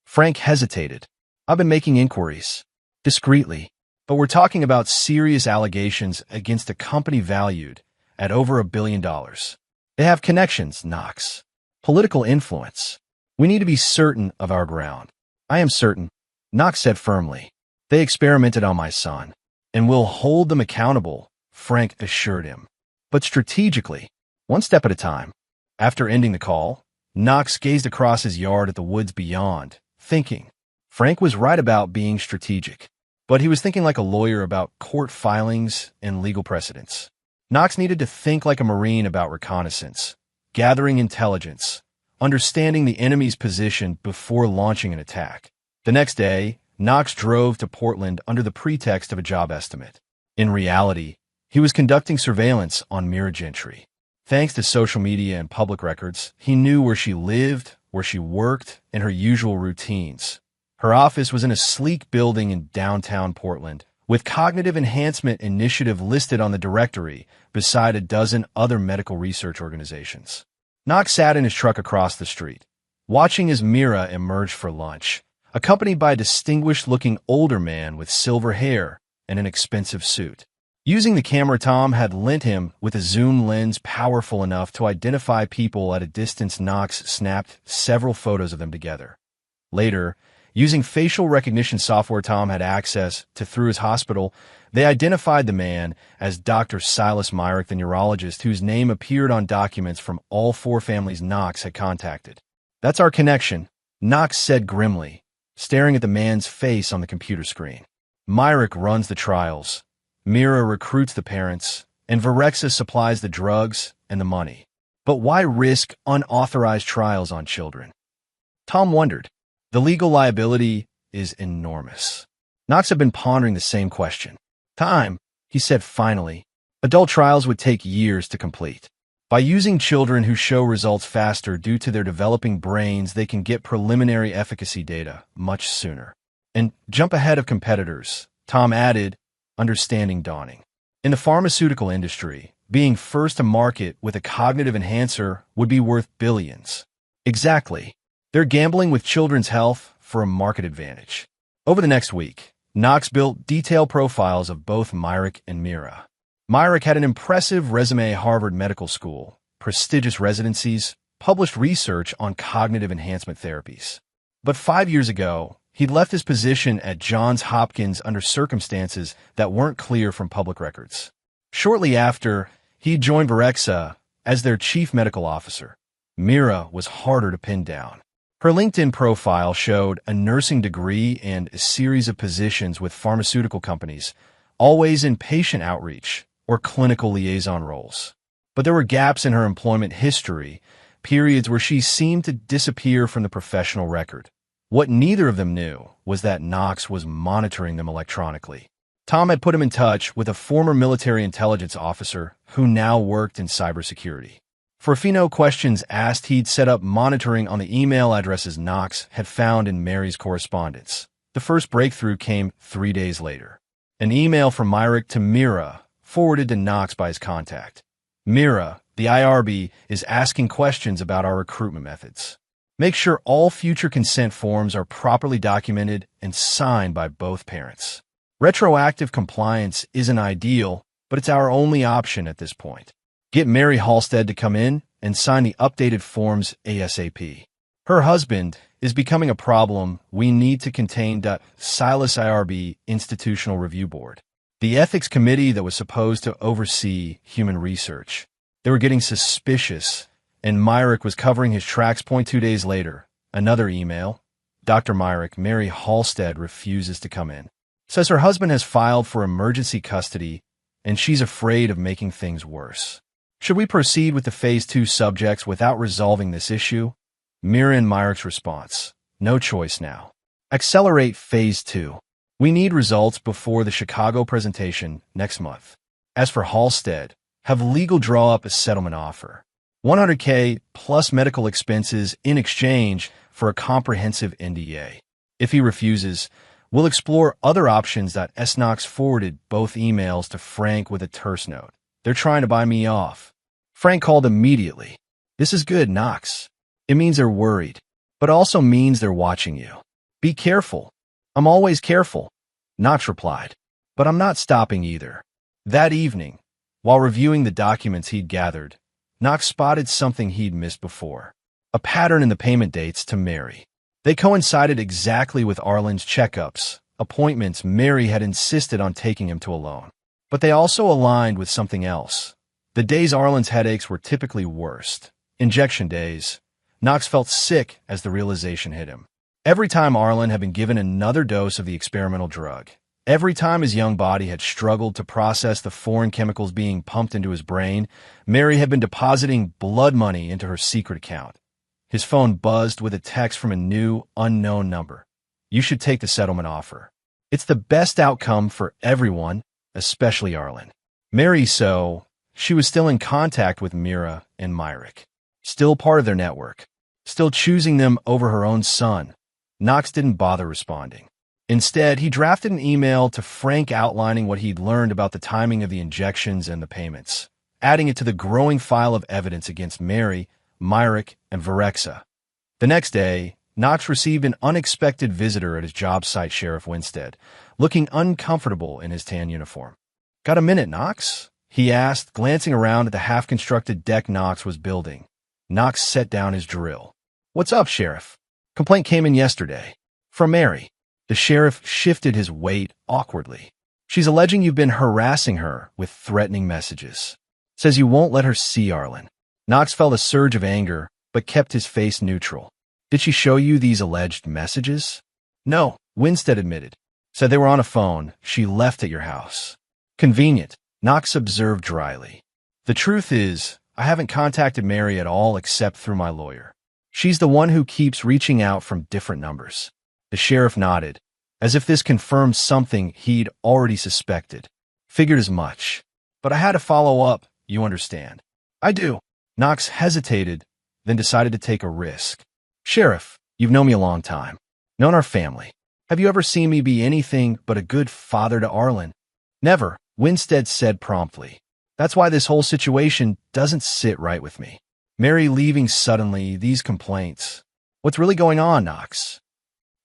Frank hesitated. "I've been making inquiries. Discreetly. But we're talking about serious allegations against a company valued at over $1 billion. They have connections, Knox. Political influence. We need to be certain of our ground." "I am certain," Knox said firmly. "They experimented on my son, and we'll hold them accountable," Frank assured him. "But strategically, one step at a time." After ending the call, Knox gazed across his yard at the woods beyond, thinking. Frank was right about being strategic, but he was thinking like a lawyer about court filings and legal precedents. Knox needed to think like a Marine about reconnaissance, gathering intelligence, understanding the enemy's position before launching an attack. The next day, Knox drove to Portland under the pretext of a job estimate. In reality, he was conducting surveillance on Mira Gentry. Thanks to social media and public records, he knew where she lived, where she worked, and her usual routines. Her office was in a sleek building in downtown Portland, with Cognitive Enhancement Initiative listed on the directory beside a dozen other medical research organizations. Knox sat in his truck across the street, watching as Mira emerged for lunch, accompanied by a distinguished-looking older man with silver hair and an expensive suit. Using the camera Tom had lent him with a zoom lens powerful enough to identify people at a distance, Knox snapped several photos of them together. Later, using facial recognition software Tom had access to through his hospital, they identified the man as Dr. Silas Myrick, the neurologist whose name appeared on documents from all four families Knox had contacted. "That's our connection," Knox said grimly, staring at the man's face on the computer screen. "Myrick runs the trials. Mira recruits the parents, and Virexa supplies the drugs and the money. But why risk unauthorized trials on children?" Tom wondered. The legal liability is enormous. Knox had been pondering the same question. "Time," he said finally. "Adult trials would take years to complete. By using children who show results faster due to their developing brains, they can get preliminary efficacy data much sooner. And jump ahead of competitors," Tom added, understanding dawning. In the pharmaceutical industry, being first to market with a cognitive enhancer would be worth billions. Exactly. They're gambling with children's health for a market advantage. Over the next week, Knox built detailed profiles of both Myrick and Mira. Myrick had an impressive resume at Harvard Medical School, prestigious residencies, published research on cognitive enhancement therapies. But 5 years ago, he'd left his position at Johns Hopkins under circumstances that weren't clear from public records. Shortly after, he joined Virexa as their chief medical officer. Mira was harder to pin down. Her LinkedIn profile showed a nursing degree and a series of positions with pharmaceutical companies, always in patient outreach or clinical liaison roles. But there were gaps in her employment history, periods where she seemed to disappear from the professional record. What neither of them knew was that Knox was monitoring them electronically. Tom had put him in touch with a former military intelligence officer who now worked in cybersecurity. For a few no questions asked, he'd set up monitoring on the email addresses Knox had found in Mary's correspondence. The first breakthrough came 3 days later. An email from Myrick to Mira, forwarded to Knox by his contact. "Mira, the IRB is asking questions about our recruitment methods. Make sure all future consent forms are properly documented and signed by both parents. Retroactive compliance isn't ideal, but it's our only option at this point. Get Mary Halstead to come in and sign the updated forms ASAP. Her husband is becoming a problem. We need to contain Silas IRB Institutional Review Board, the ethics committee that was supposed to oversee human research. They were getting suspicious, and Myrick was covering his tracks. 2 days later, another email. Dr. Myrick, Mary Halstead refuses to come in. Says her husband has filed for emergency custody, and she's afraid of making things worse. Should we proceed with the Phase 2 subjects without resolving this issue? Mira and Myrick's response: no choice now. Accelerate Phase 2. We need results before the Chicago presentation next month. As for Halstead, have legal draw up a settlement offer. $100K plus medical expenses in exchange for a comprehensive NDA. If he refuses, we'll explore other options. Knox forwarded both emails to Frank with a terse note. They're trying to buy me off. Frank called immediately. This is good, Knox. It means they're worried, but also means they're watching you. Be careful. I'm always careful, Knox replied. But I'm not stopping either. That evening, while reviewing the documents he'd gathered, Knox spotted something he'd missed before. A pattern in the payment dates to Mary. They coincided exactly with Arlen's checkups, appointments Mary had insisted on taking him to alone. But they also aligned with something else. The days Arlen's headaches were typically worst, injection days. Knox felt sick as the realization hit him. Every time Arlen had been given another dose of the experimental drug, Every time his young body had struggled to process the foreign chemicals being pumped into his brain, Mary had been depositing blood money into her secret account. His phone buzzed with a text from a new, unknown number. You should take the settlement offer. It's the best outcome for everyone, especially Arlen. She was still in contact with Mira and Myrick. Still part of their network. Still choosing them over her own son. Knox didn't bother responding. Instead, he drafted an email to Frank outlining what he'd learned about the timing of the injections and the payments, adding it to the growing file of evidence against Mary, Myrick, and Varexa. The next day, Knox received an unexpected visitor at his job site, Sheriff Winstead, looking uncomfortable in his tan uniform. "Got a minute, Knox?" he asked, glancing around at the half-constructed deck Knox was building. Knox set down his drill. "What's up, Sheriff?" "Complaint came in yesterday. From Mary." The sheriff shifted his weight awkwardly. "She's alleging you've been harassing her with threatening messages. Says you won't let her see Arlen." Knox felt a surge of anger, but kept his face neutral. "Did she show you these alleged messages?" "No," Winstead admitted. "Said they were on a phone she left at your house." "Convenient," Knox observed dryly. "The truth is, I haven't contacted Mary at all except through my lawyer. She's the one who keeps reaching out from different numbers." The sheriff nodded, as if this confirmed something he'd already suspected. "Figured as much. But I had to follow up, you understand." "I do." Knox hesitated, then decided to take a risk. "Sheriff, you've known me a long time. Known our family. Have you ever seen me be anything but a good father to Arlen?" "Never," Winstead said promptly. "That's why this whole situation doesn't sit right with me. Mary leaving suddenly, these complaints. What's really going on, Knox?"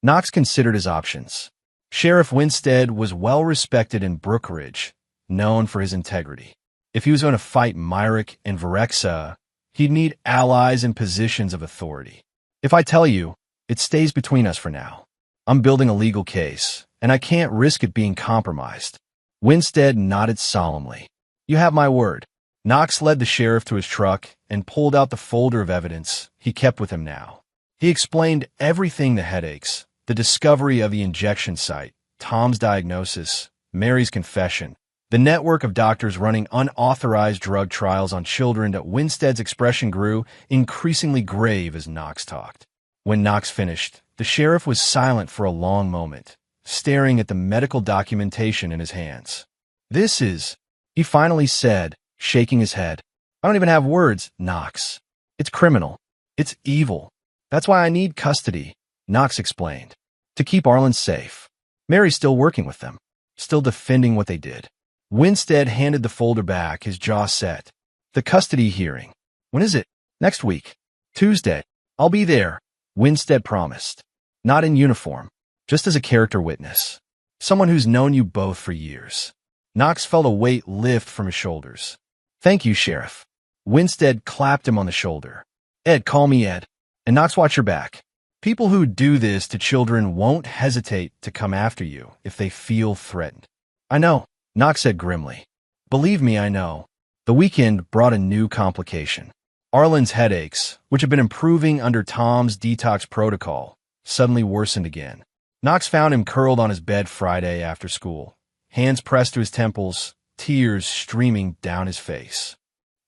Knox considered his options. Sheriff Winstead was well-respected in Brookridge, known for his integrity. If he was going to fight Myrick and Varexa, he'd need allies in positions of authority. "If I tell you, it stays between us for now. I'm building a legal case, and I can't risk it being compromised." Winstead nodded solemnly. "You have my word." Knox led the sheriff to his truck and pulled out the folder of evidence he kept with him now. He explained everything: the headaches, the discovery of the injection site, Tom's diagnosis, Mary's confession, the network of doctors running unauthorized drug trials on children. That Winstead's expression grew increasingly grave as Knox talked. When Knox finished, the sheriff was silent for a long moment, staring at the medical documentation in his hands. "This is," he finally said, shaking his head. "I don't even have words, Knox. It's criminal. It's evil. That's why I need custody," Knox explained. "To keep Arlen safe. Mary's still working with them, still defending what they did." Winstead handed the folder back, his jaw set. "The custody hearing. When is it?" "Next week. Tuesday. I'll be there," Winstead promised. "Not in uniform, just as a character witness. Someone who's known you both for years." Knox felt a weight lift from his shoulders. "Thank you, Sheriff." Winstead clapped him on the shoulder. "Ed, call me Ed. And Knox, watch your back. People who do this to children won't hesitate to come after you if they feel threatened." "I know," Knox said grimly. "Believe me, I know." The weekend brought a new complication. Arlen's headaches, which had been improving under Tom's detox protocol, suddenly worsened again. Knox found him curled on his bed Friday after school, hands pressed to his temples, tears streaming down his face.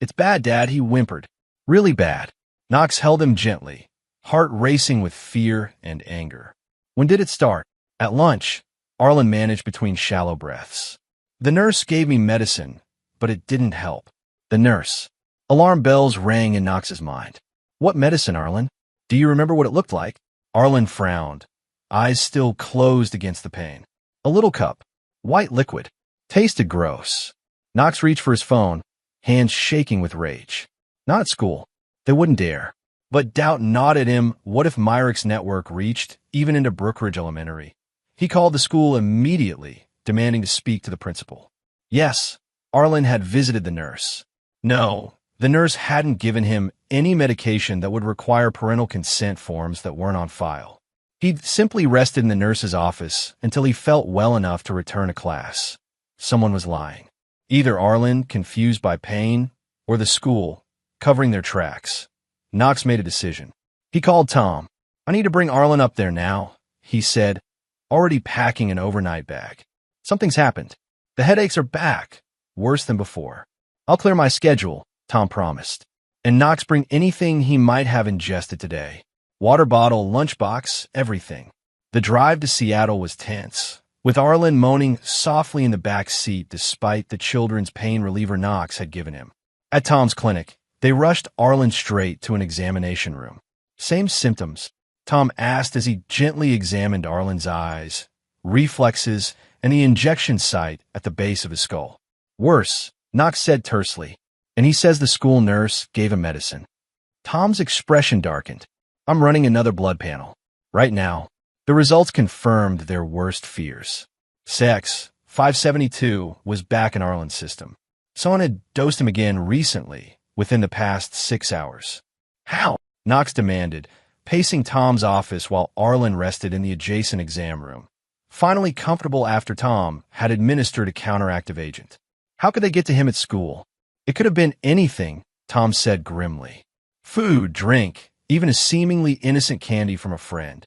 "It's bad, Dad," he whimpered. "Really bad." Knox held him gently, heart racing with fear and anger. "When did it start?" "At lunch," Arlen managed between shallow breaths. "The nurse gave me medicine, but it didn't help." The nurse. Alarm bells rang in Knox's mind. "What medicine, Arlen? Do you remember what it looked like?" Arlen frowned, eyes still closed against the pain. "A little cup. White liquid. Tasted gross." Knox reached for his phone, hands shaking with rage. "Not at school. They wouldn't dare." But doubt gnawed at him. What if Myrick's network reached even into Brookridge Elementary? He called the school immediately, demanding to speak to the principal. Yes, Arlen had visited the nurse. No, the nurse hadn't given him any medication that would require parental consent forms that weren't on file. He'd simply rested in the nurse's office until he felt well enough to return to class. Someone was lying. Either Arlen, confused by pain, or the school, covering their tracks. Knox made a decision. He called Tom. "I need to bring Arlen up there now," he said, already packing an overnight bag. Something's happened. The headaches are back, worse than before. I'll clear my schedule, Tom promised. And Knox bring anything he might have ingested today. Water bottle, lunchbox, everything. The drive to Seattle was tense, with Arlen moaning softly in the back seat despite the children's pain reliever Knox had given him. At Tom's clinic, they rushed Arlen straight to an examination room. Same symptoms, Tom asked as he gently examined Arlen's eyes, reflexes, and the injection site at the base of his skull. Worse, Knox said tersely, and he says the school nurse gave him medicine. Tom's expression darkened. I'm running another blood panel. Right now, the results confirmed their worst fears. Sex, 572, was back in Arlen's system. Someone had dosed him again recently, within the past 6 hours. How? Knox demanded, pacing Tom's office while Arlen rested in the adjacent exam room. Finally comfortable after Tom had administered a counteractive agent. How could they get to him at school? It could have been anything, Tom said grimly. Food, drink, even a seemingly innocent candy from a friend.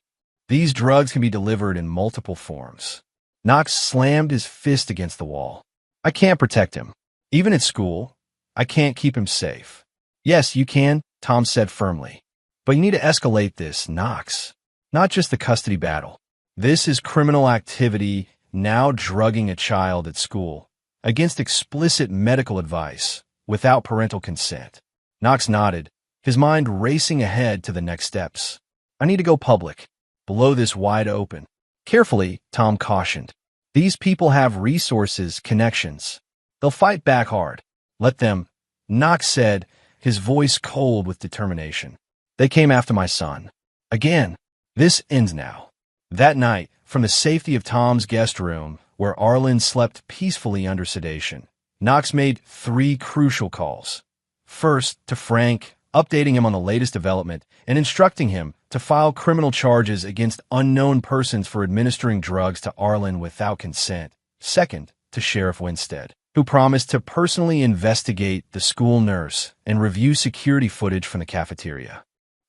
These drugs can be delivered in multiple forms. Knox slammed his fist against the wall. I can't protect him. Even at school, I can't keep him safe. Yes, you can, Tom said firmly. But you need to escalate this, Knox. Not just the custody battle. This is criminal activity, now drugging a child at school, against explicit medical advice, without parental consent. Knox nodded, his mind racing ahead to the next steps. I need to go public. Blow this wide open. Carefully, Tom cautioned. These people have resources, connections. They'll fight back hard. Let them, Knox said, his voice cold with determination. They came after my son. Again, this ends now. That night, from the safety of Tom's guest room, where Arlen slept peacefully under sedation, Knox made 3 crucial calls. First, to Frank, updating him on the latest development and instructing him to file criminal charges against unknown persons for administering drugs to Arlen without consent. Second, to Sheriff Winstead, who promised to personally investigate the school nurse and review security footage from the cafeteria.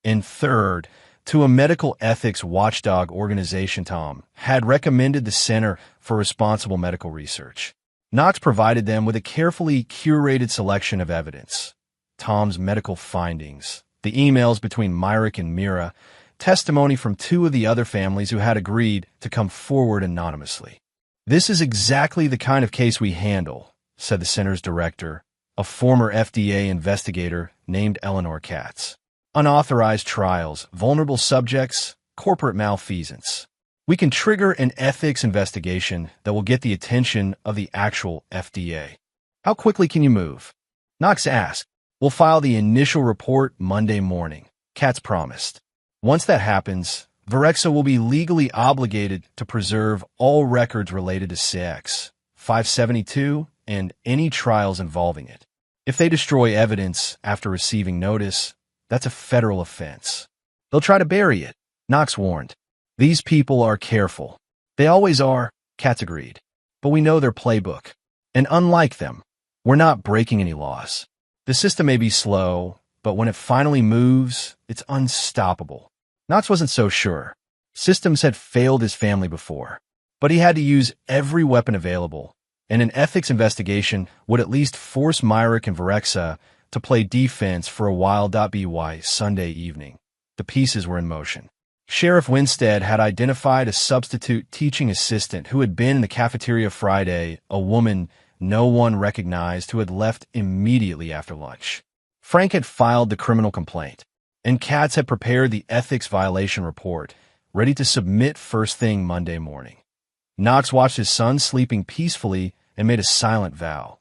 And third, to a medical ethics watchdog organization Tom had recommended the Center for Responsible Medical Research. Knox provided them with a carefully curated selection of evidence. Tom's medical findings, the emails between Myrick and Mira, testimony from 2 of the other families who had agreed to come forward anonymously. This is exactly the kind of case we handle, said the center's director, a former FDA investigator named Eleanor Katz. Unauthorized trials, vulnerable subjects, corporate malfeasance. We can trigger an ethics investigation that will get the attention of the actual FDA. How quickly can you move? Knox asked. We'll file the initial report Monday morning, Katz promised. Once that happens, Virexa will be legally obligated to preserve all records related to sex, 572, and any trials involving it. If they destroy evidence after receiving notice, that's a federal offense. They'll try to bury it, Knox warned. These people are careful. They always are, Katz agreed. But we know their playbook. And unlike them, we're not breaking any laws. The system may be slow, but when it finally moves, it's unstoppable. Knox wasn't so sure. Systems had failed his family before, but he had to use every weapon available, and an ethics investigation would at least force Myrick and Virexa to play defense for a while. By Sunday evening, the pieces were in motion. Sheriff Winstead had identified a substitute teaching assistant who had been in the cafeteria Friday, a woman no one recognized who had left immediately after lunch. Frank had filed the criminal complaint, and Katz had prepared the ethics violation report, ready to submit first thing Monday morning. Knox watched his son sleeping peacefully and made a silent vow.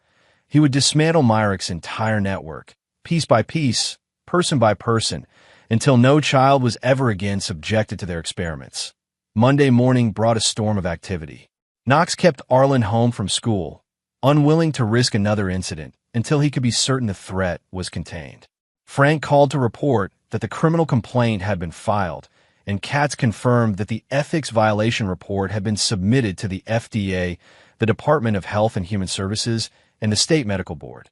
He would dismantle Myrick's entire network, piece by piece, person by person, until no child was ever again subjected to their experiments. Monday morning brought a storm of activity. Knox kept Arlen home from school, unwilling to risk another incident until he could be certain the threat was contained. Frank called to report that the criminal complaint had been filed, and Katz confirmed that the ethics violation report had been submitted to the FDA, the Department of Health and Human Services, and the State Medical Board.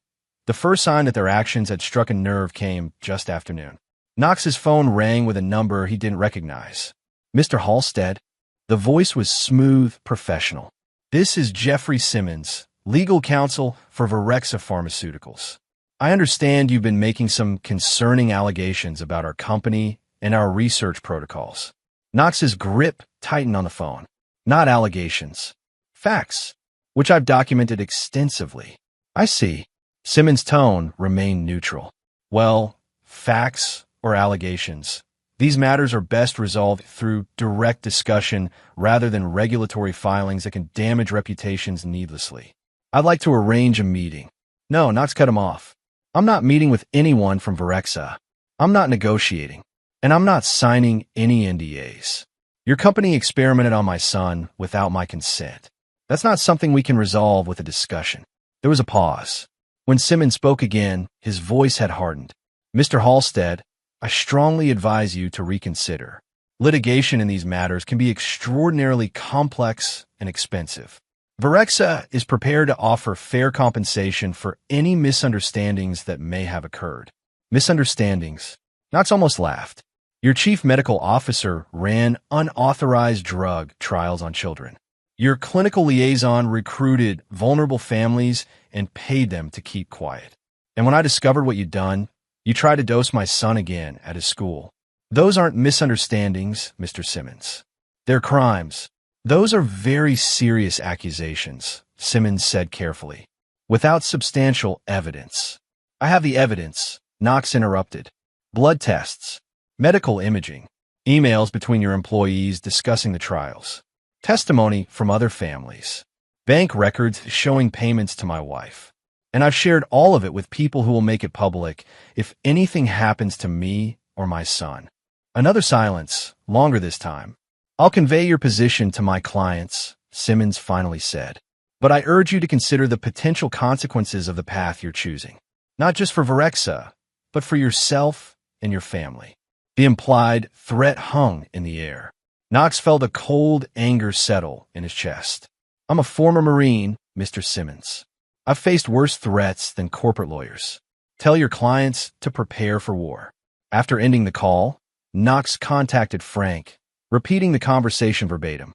The first sign that their actions had struck a nerve came just after noon. Knox's phone rang with a number he didn't recognize. Mr. Halstead. The voice was smooth, professional. This is Jeffrey Simmons, legal counsel for Virexa Pharmaceuticals. I understand you've been making some concerning allegations about our company and our research protocols. Knox's grip tightened on the phone. Not allegations. Facts, which I've documented extensively. I see. Simmons' tone remained neutral. Well, facts or allegations. These matters are best resolved through direct discussion rather than regulatory filings that can damage reputations needlessly. I'd like to arrange a meeting. No, Knox cut him off. I'm not meeting with anyone from Virexa. I'm not negotiating. And I'm not signing any NDAs. Your company experimented on my son without my consent. That's not something we can resolve with a discussion. There was a pause. When Simmons spoke again, his voice had hardened. Mr. Halstead, I strongly advise you to reconsider. Litigation in these matters can be extraordinarily complex and expensive. Virexa is prepared to offer fair compensation for any misunderstandings that may have occurred. Misunderstandings? Knox almost laughed. Your chief medical officer ran unauthorized drug trials on children. Your clinical liaison recruited vulnerable families and paid them to keep quiet. And when I discovered what you'd done, you tried to dose my son again at his school. Those aren't misunderstandings, Mr. Simmons. They're crimes. Those are very serious accusations, Simmons said carefully, without substantial evidence. I have the evidence, Knox interrupted. Blood tests, medical imaging, emails between your employees discussing the trials, testimony from other families, bank records showing payments to my wife. And I've shared all of it with people who will make it public if anything happens to me or my son. Another silence, longer this time. I'll convey your position to my clients, Simmons finally said. But I urge you to consider the potential consequences of the path you're choosing. Not just for Virexa, but for yourself and your family. The implied threat hung in the air. Knox felt a cold anger settle in his chest. I'm a former Marine, Mr. Simmons. I've faced worse threats than corporate lawyers. Tell your clients to prepare for war. After ending the call, Knox contacted Frank, repeating the conversation verbatim.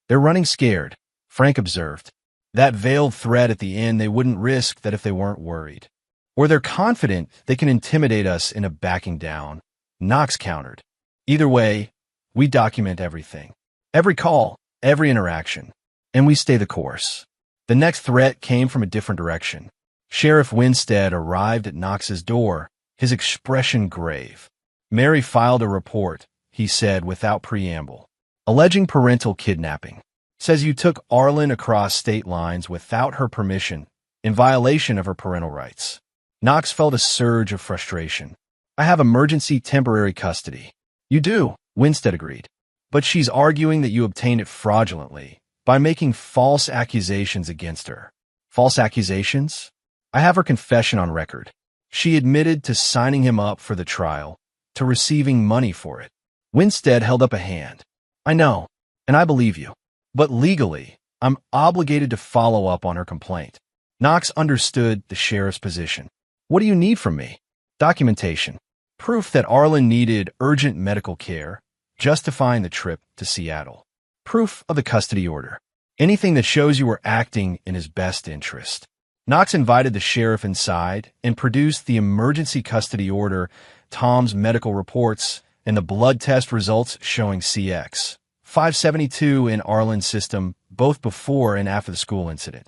They're running scared, Frank observed. That veiled threat at the end they wouldn't risk that if they weren't worried. Or they're confident they can intimidate us into backing down, Knox countered. Either way, we document everything. Every call, every interaction. And we stay the course. The next threat came from a different direction. Sheriff Winstead arrived at Knox's door, his expression grave. Mary filed a report, he said without preamble, alleging parental kidnapping. Says you took Arlen across state lines without her permission, in violation of her parental rights. Knox felt a surge of frustration. I have emergency temporary custody. You do, Winstead agreed. But she's arguing that you obtained it fraudulently, by making false accusations against her. False accusations? I have her confession on record. She admitted to signing him up for the trial, to receiving money for it. Winstead held up a hand. I know, and I believe you. But legally, I'm obligated to follow up on her complaint. Knox understood the sheriff's position. What do you need from me? Documentation. Proof that Arlen needed urgent medical care, justifying the trip to Seattle. Proof of the custody order. Anything that shows you were acting in his best interest. Knox invited the sheriff inside and produced the emergency custody order, Tom's medical reports, and the blood test results showing CX 572 in Arlen's system, both before and after the school incident.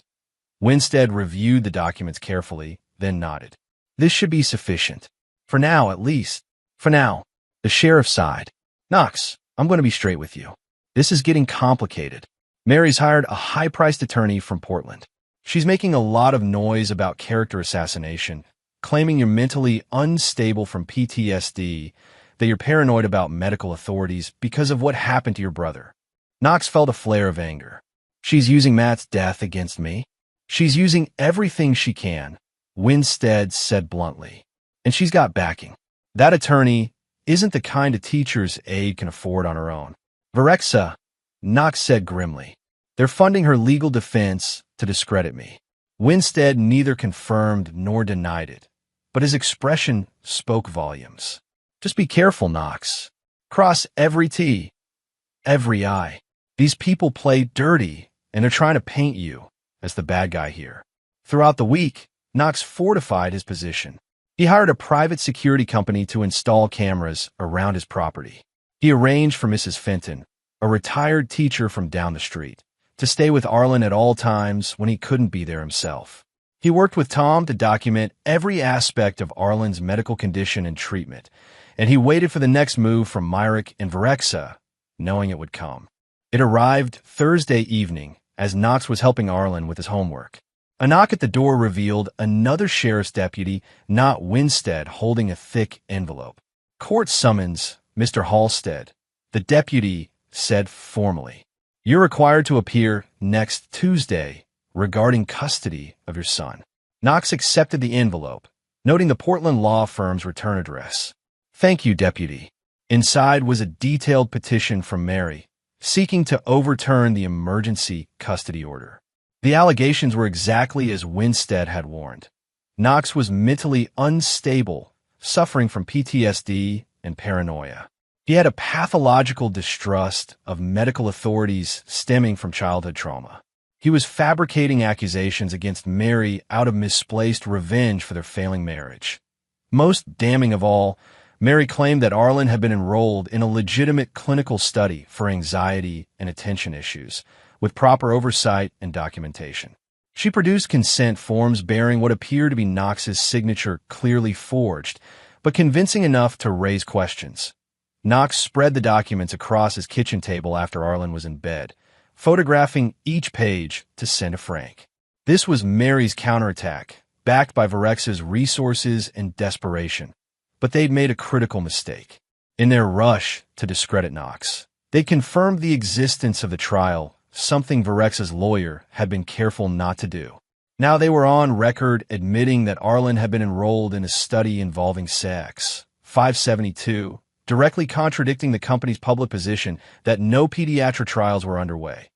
Winstead reviewed the documents carefully, then nodded. This should be sufficient. For now, at least. For now. The sheriff sighed. Knox, I'm going to be straight with you. This is getting complicated. Mary's hired a high-priced attorney from Portland. She's making a lot of noise about character assassination, claiming you're mentally unstable from PTSD, that you're paranoid about medical authorities because of what happened to your brother. Knox felt a flare of anger. She's using Matt's death against me. She's using everything she can, Winstead said bluntly. And she's got backing. That attorney isn't the kind of teacher's aide can afford on her own. Virexa, Knox said grimly. They're funding her legal defense to discredit me. Winstead neither confirmed nor denied it, but his expression spoke volumes. Just be careful, Knox. Cross every T, every I. These people play dirty and they're trying to paint you as the bad guy here. Throughout the week, Knox fortified his position. He hired a private security company to install cameras around his property. He arranged for Mrs. Fenton, a retired teacher from down the street, to stay with Arlen at all times when he couldn't be there himself. He worked with Tom to document every aspect of Arlen's medical condition and treatment, and he waited for the next move from Myrick and Varexa, knowing it would come. It arrived Thursday evening as Knox was helping Arlen with his homework. A knock at the door revealed another sheriff's deputy, not Winstead, holding a thick envelope. "Court summons, Mr. Halstead," the deputy said formally. "You're required to appear next Tuesday regarding custody of your son." Knox accepted the envelope, noting the Portland law firm's return address. "Thank you, deputy." Inside was a detailed petition from Mary, seeking to overturn the emergency custody order. The allegations were exactly as Winstead had warned. Knox was mentally unstable, suffering from PTSD and paranoia. He had a pathological distrust of medical authorities stemming from childhood trauma. He was fabricating accusations against Mary out of misplaced revenge for their failing marriage. Most damning of all, Mary claimed that Arlen had been enrolled in a legitimate clinical study for anxiety and attention issues, with proper oversight and documentation. She produced consent forms bearing what appeared to be Knox's signature, clearly forged, but convincing enough to raise questions. Knox spread the documents across his kitchen table after Arlen was in bed, photographing each page to send to Frank. This was Mary's counterattack, backed by Varexa's resources and desperation. But they'd made a critical mistake. In their rush to discredit Knox, they confirmed the existence of the trial, something Varexa's lawyer had been careful not to do. Now they were on record admitting that Arlen had been enrolled in a study involving sex. 572, directly contradicting the company's public position that no pediatric trials were underway.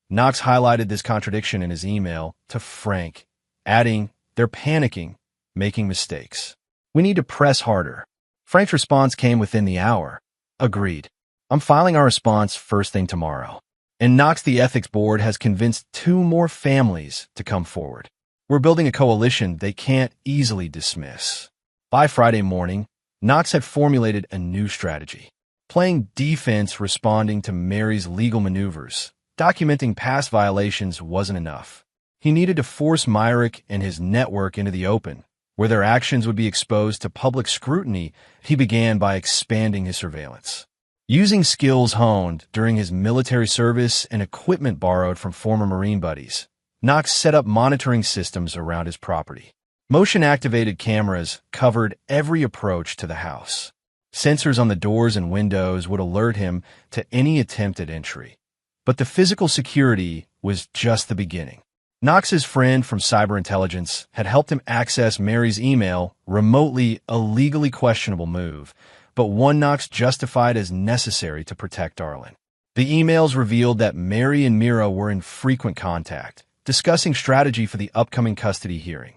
Knox highlighted this contradiction in his email to Frank, adding, "They're panicking, making mistakes. We need to press harder." Frank's response came within the hour. "Agreed. I'm filing our response first thing tomorrow." And Knox, the ethics board, has convinced 2 more families to come forward. We're building a coalition they can't easily dismiss. By Friday morning, Knox had formulated a new strategy. Playing defense, responding to Mary's legal maneuvers, documenting past violations wasn't enough. He needed to force Myrick and his network into the open, where their actions would be exposed to public scrutiny. He began by expanding his surveillance. Using skills honed during his military service and equipment borrowed from former Marine buddies, Knox set up monitoring systems around his property. Motion-activated cameras covered every approach to the house. Sensors on the doors and windows would alert him to any attempt at entry. But the physical security was just the beginning. Knox's friend from cyber intelligence had helped him access Mary's email remotely, a legally questionable move, but one Knox justified as necessary to protect Arlen. The emails revealed that Mary and Mira were in frequent contact, discussing strategy for the upcoming custody hearing.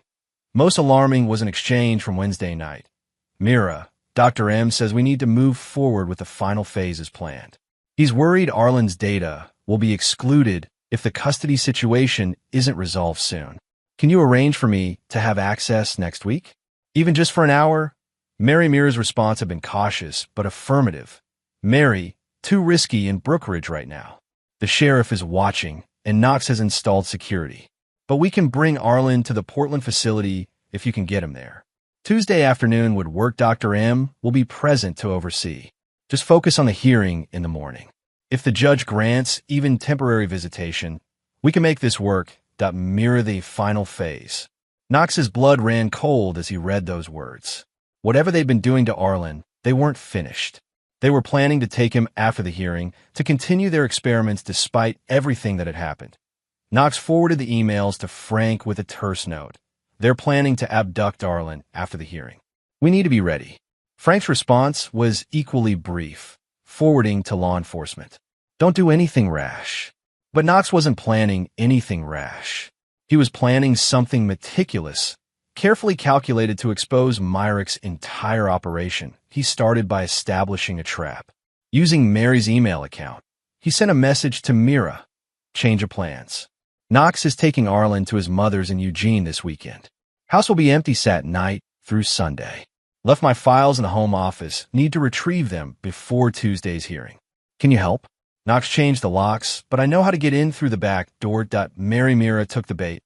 Most alarming was an exchange from Wednesday night. "Mira, Dr. M says we need to move forward with the final phase as planned. He's worried Arlen's data will be excluded if the custody situation isn't resolved soon. Can you arrange for me to have access next week? Even just for an hour?" Mira's response had been cautious, but affirmative. "Mary, too risky in Brookridge right now. The sheriff is watching, and Knox has installed security. But we can bring Arlen to the Portland facility if you can get him there. Tuesday afternoon would work. Dr. M will be present to oversee. Just focus on the hearing in the morning. If the judge grants even temporary visitation, we can make this work. Mira, the final phase." Knox's blood ran cold as he read those words. Whatever they'd been doing to Arlen, they weren't finished. They were planning to take him after the hearing to continue their experiments despite everything that had happened. Knox forwarded the emails to Frank with a terse note. They're planning to abduct Arlen after the hearing. We need to be ready. Frank's response was equally brief, forwarding to law enforcement. Don't do anything rash. But Knox wasn't planning anything rash. He was planning something meticulous, carefully calculated to expose Myrick's entire operation. He started by establishing a trap. Using Mary's email account, he sent a message to Mira. Change of plans. Knox is taking Arlen to his mother's in Eugene this weekend. House will be empty Saturday night through Sunday. Left my files in the home office. Need to retrieve them before Tuesday's hearing. Can you help? Knox changed the locks, but I know how to get in through the back door. Mary Mira took the bait.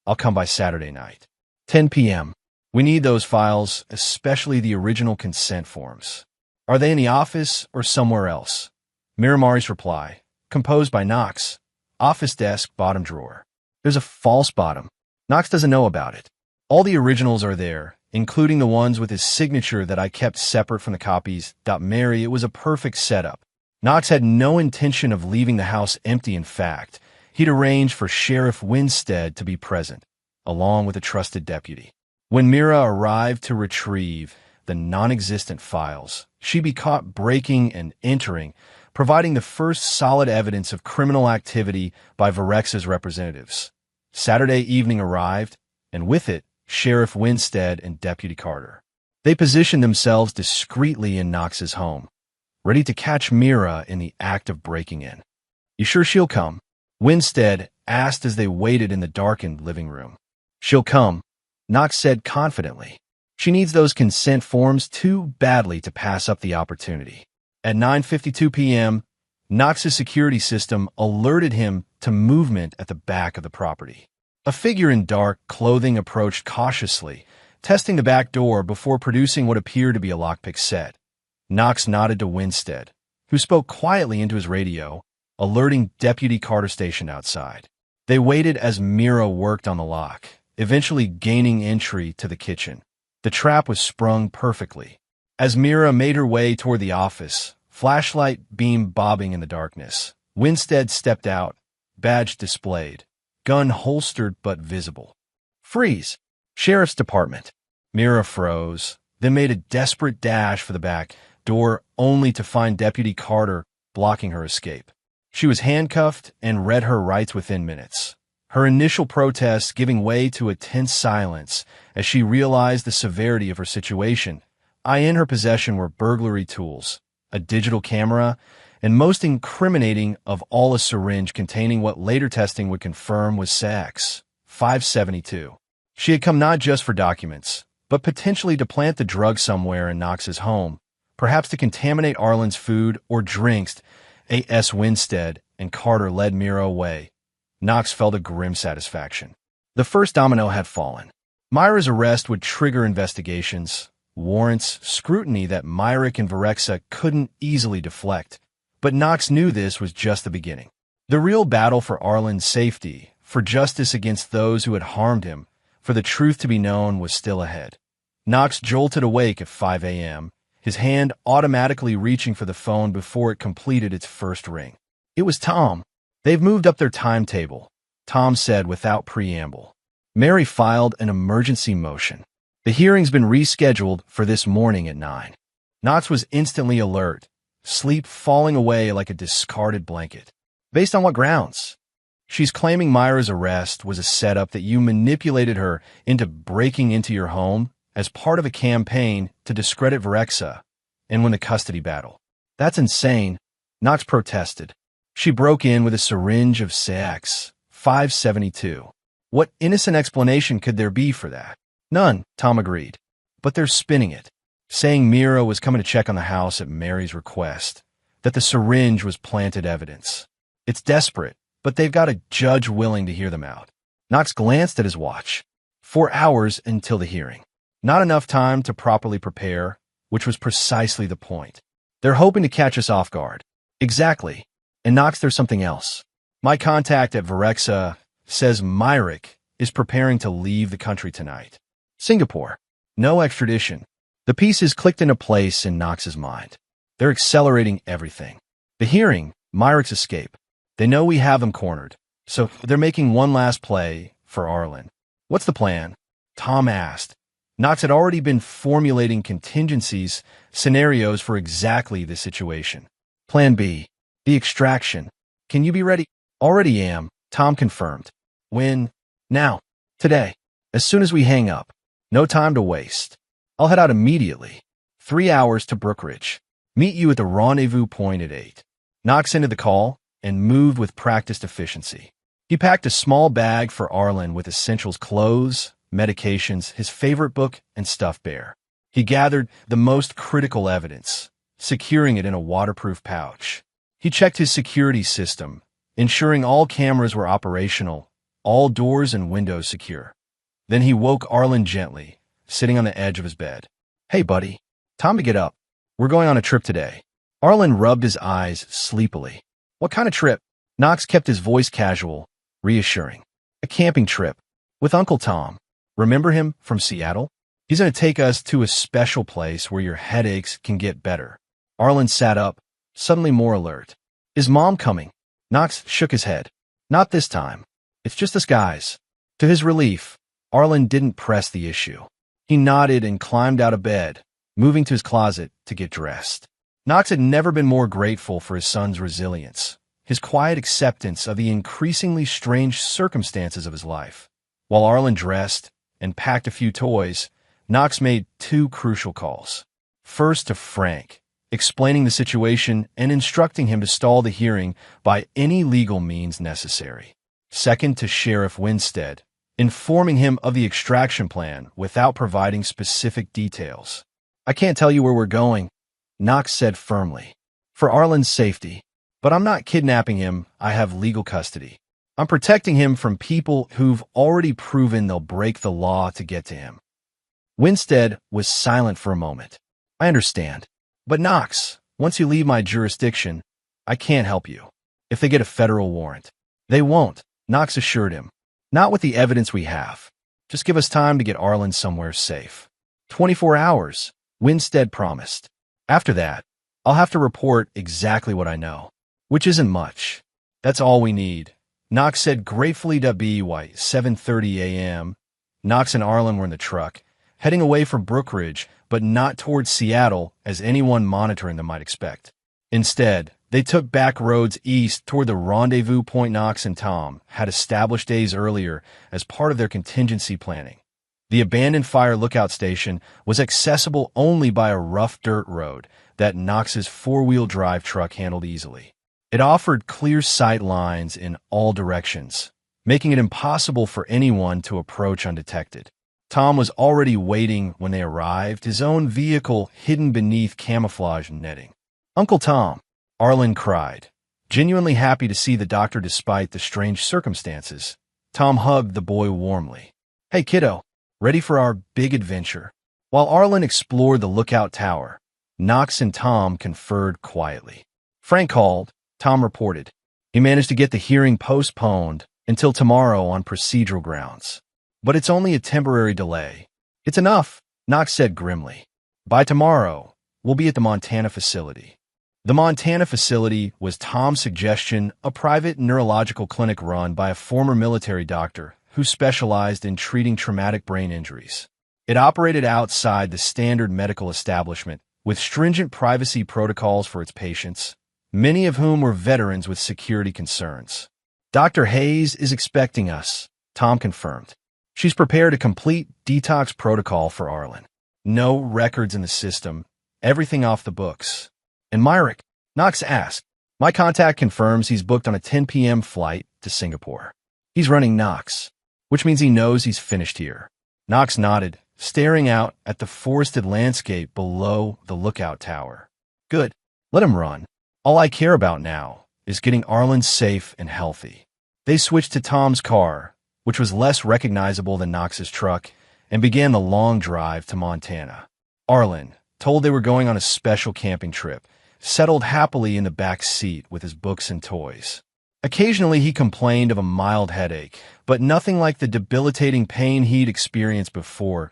I'll come by Saturday night. 10 p.m. We need those files, especially the original consent forms. Are they in the office or somewhere else? Miramari's reply, composed by Knox. Office desk, bottom drawer. There's a false bottom. Knox doesn't know about it. All the originals are there, including the ones with his signature that I kept separate from the copies. Mary, it was a perfect setup. Knox had no intention of leaving the house empty. In fact, he'd arranged for Sheriff Winstead to be present, along with a trusted deputy. When Mira arrived to retrieve the non-existent files, she'd be caught breaking and entering, providing the first solid evidence of criminal activity by Varexa's representatives. Saturday evening arrived, and with it, Sheriff Winstead and Deputy Carter. They positioned themselves discreetly in Knox's home, ready to catch Mira in the act of breaking in. You sure she'll come? Winstead asked as they waited in the darkened living room. She'll come, Knox said confidently. She needs those consent forms too badly to pass up the opportunity. At 9:52 p.m., Knox's security system alerted him to movement at the back of the property. A figure in dark clothing approached cautiously, testing the back door before producing what appeared to be a lockpick set. Knox nodded to Winstead, who spoke quietly into his radio, alerting Deputy Carter stationed outside. They waited as Mira worked on the lock, eventually gaining entry to the kitchen. The trap was sprung perfectly. As Mira made her way toward the office, flashlight beam bobbing in the darkness, Winstead stepped out, badge displayed, gun holstered but visible. Freeze! Sheriff's Department. Mira froze, then made a desperate dash for the back door only to find Deputy Carter blocking her escape. She was handcuffed and read her rights within minutes, her initial protest giving way to a tense silence as she realized the severity of her situation. In her possession were burglary tools, a digital camera, and most incriminating of all, a syringe containing what later testing would confirm was sex. 572. She had come not just for documents, but potentially to plant the drug somewhere in Knox's home, perhaps to contaminate Arlen's food or drinks. A.S. Winstead and Carter led Mira away. Knox felt a grim satisfaction. The first domino had fallen. Myra's arrest would trigger investigations, warrants, scrutiny that Myrick and Varexa couldn't easily deflect. But Knox knew this was just the beginning. The real battle for Arlen's safety, for justice against those who had harmed him, for the truth to be known was still ahead. Knox jolted awake at 5 a.m., his hand automatically reaching for the phone before it completed its first ring. It was Tom. They've moved up their timetable, Tom said without preamble. Mary filed an emergency motion. The hearing's been rescheduled for this morning at 9. Knox was instantly alert, sleep falling away like a discarded blanket. Based on what grounds? She's claiming Myra's arrest was a setup that you manipulated her into breaking into your home as part of a campaign to discredit Varexa and win the custody battle. That's insane, Knox protested. She broke in with a syringe of sex. 572. What innocent explanation could there be for that? None, Tom agreed. But they're spinning it, saying Mira was coming to check on the house at Mary's request, that the syringe was planted evidence. It's desperate, but they've got a judge willing to hear them out. Knox glanced at his watch. 4 hours until the hearing. Not enough time to properly prepare, which was precisely the point. They're hoping to catch us off guard. Exactly. And Knox, there's something else. My contact at Varexa says Myrick is preparing to leave the country tonight. Singapore. No extradition. The pieces clicked into place in Knox's mind. They're accelerating everything. The hearing, Myrick's escape. They know we have them cornered, so they're making one last play for Arlen. What's the plan? Tom asked. Knox had already been formulating contingencies, scenarios for exactly this situation. Plan B. The extraction. Can you be ready? Already am, Tom confirmed. When? Now. Today. As soon as we hang up. No time to waste. I'll head out immediately. 3 hours to Brookridge. Meet you at the rendezvous point at 8. Knox ended the call, and moved with practiced efficiency. He packed a small bag for Arlen with essentials: clothes, medications, his favorite book, and stuffed bear. He gathered the most critical evidence, securing it in a waterproof pouch. He checked his security system, ensuring all cameras were operational, all doors and windows secure. Then he woke Arlen gently, sitting on the edge of his bed. "Hey, buddy. Time to get up. We're going on a trip today." Arlen rubbed his eyes sleepily. "What kind of trip?" Knox kept his voice casual, reassuring. "A camping trip. With Uncle Tom. Remember him from Seattle? He's going to take us to a special place where your headaches can get better." Arlen sat up, suddenly more alert. "Is Mom coming?" Knox shook his head. "Not this time. It's just us guys." To his relief, Arlen didn't press the issue. He nodded and climbed out of bed, moving to his closet to get dressed. Knox had never been more grateful for his son's resilience, his quiet acceptance of the increasingly strange circumstances of his life. While Arlen dressed and packed a few toys, Knox made two crucial calls. First to Frank, explaining the situation and instructing him to stall the hearing by any legal means necessary. Second to Sheriff Winstead, informing him of the extraction plan without providing specific details. "I can't tell you where we're going," Knox said firmly, "for Arlen's safety. But I'm not kidnapping him. I have legal custody. I'm protecting him from people who've already proven they'll break the law to get to him." Winstead was silent for a moment. "I understand. But Knox, once you leave my jurisdiction, I can't help you. If they get a federal warrant." "They won't," Knox assured him. "Not with the evidence we have. Just give us time to get Arlen somewhere safe." 24 hours, Winstead promised. "After that, I'll have to report exactly what I know." "Which isn't much. That's all we need," Knox said gratefully. By 7:30 a.m., Knox and Arlen were in the truck, heading away from Brookridge, but not towards Seattle as anyone monitoring them might expect. Instead, they took back roads east toward the rendezvous point Knox and Tom had established days earlier as part of their contingency planning. The abandoned fire lookout station was accessible only by a rough dirt road that Knox's four-wheel drive truck handled easily. It offered clear sight lines in all directions, making it impossible for anyone to approach undetected. Tom was already waiting when they arrived, his own vehicle hidden beneath camouflage netting. "Uncle Tom," Arlen cried, genuinely happy to see the doctor despite the strange circumstances. Tom hugged the boy warmly. "Hey, kiddo, ready for our big adventure?" While Arlen explored the lookout tower, Knox and Tom conferred quietly. "Frank called," Tom reported. "He managed to get the hearing postponed until tomorrow on procedural grounds. But it's only a temporary delay." "It's enough," Knox said grimly. "By tomorrow, we'll be at the Montana facility." The Montana facility was Tom's suggestion, a private neurological clinic run by a former military doctor who specialized in treating traumatic brain injuries. It operated outside the standard medical establishment, with stringent privacy protocols for its patients, many of whom were veterans with security concerns. "Dr. Hayes is expecting us," Tom confirmed. "She's prepared a complete detox protocol for Arlen. No records in the system, everything off the books." "And Myrick?" Knox asked. "My contact confirms he's booked on a 10 p.m. flight to Singapore. He's running Knox, which means he knows he's finished here." Knox nodded, staring out at the forested landscape below the lookout tower. "Good. Let him run. All I care about now is getting Arlen safe and healthy." They switched to Tom's car, which was less recognizable than Knox's truck, and began the long drive to Montana. Arlen, told they were going on a special camping trip, settled happily in the back seat with his books and toys. Occasionally he complained of a mild headache, but nothing like the debilitating pain he'd experienced before.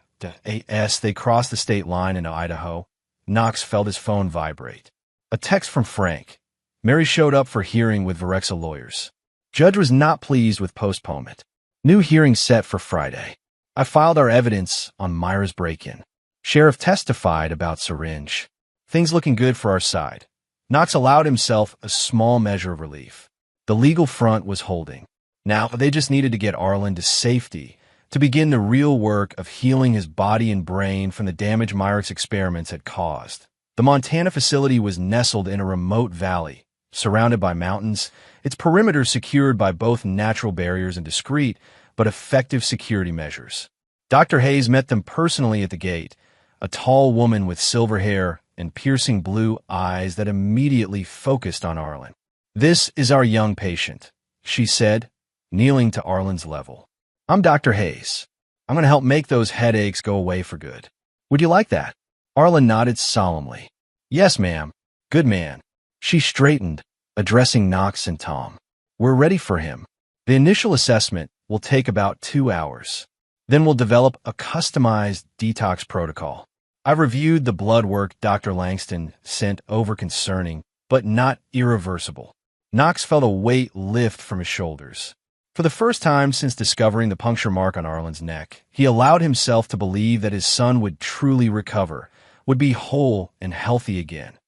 As they crossed the state line into Idaho, Knox felt his phone vibrate. A text from Frank. Mary showed up for hearing with Varexa lawyers. Judge was not pleased with postponement. New hearing set for Friday. I filed our evidence on Myra's break-in. Sheriff testified about syringe. Things looking good for our side. Knox allowed himself a small measure of relief. The legal front was holding. Now they just needed to get Arlen to safety, to begin the real work of healing his body and brain from the damage Myrick's experiments had caused. The Montana facility was nestled in a remote valley, surrounded by mountains, its perimeter secured by both natural barriers and discreet but effective security measures. Dr. Hayes met them personally at the gate, a tall woman with silver hair and piercing blue eyes that immediately focused on Arlen. "This is our young patient," she said, kneeling to Arlen's level. "I'm Dr. Hayes. I'm going to help make those headaches go away for good. Would you like that?" Arlen nodded solemnly. "Yes, ma'am. Good man." She straightened, addressing Knox and Tom. "We're ready for him. The initial assessment will take about 2 hours. Then we'll develop a customized detox protocol. I reviewed the blood work Dr. Langston sent over, concerning, but not irreversible." Knox felt a weight lift from his shoulders. For the first time since discovering the puncture mark on Arlen's neck, he allowed himself to believe that his son would truly recover, would be whole and healthy again.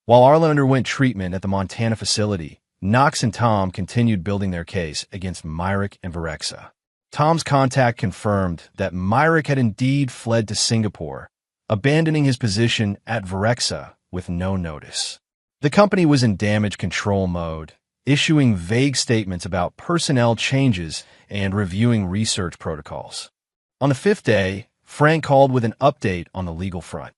While Arlen underwent treatment at the Montana facility, Knox and Tom continued building their case against Myrick and Varexa. Tom's contact confirmed that Myrick had indeed fled to Singapore, abandoning his position at Varexa with no notice. The company was in damage control mode, issuing vague statements about personnel changes and reviewing research protocols. On the 5th day, Frank called with an update on the legal front.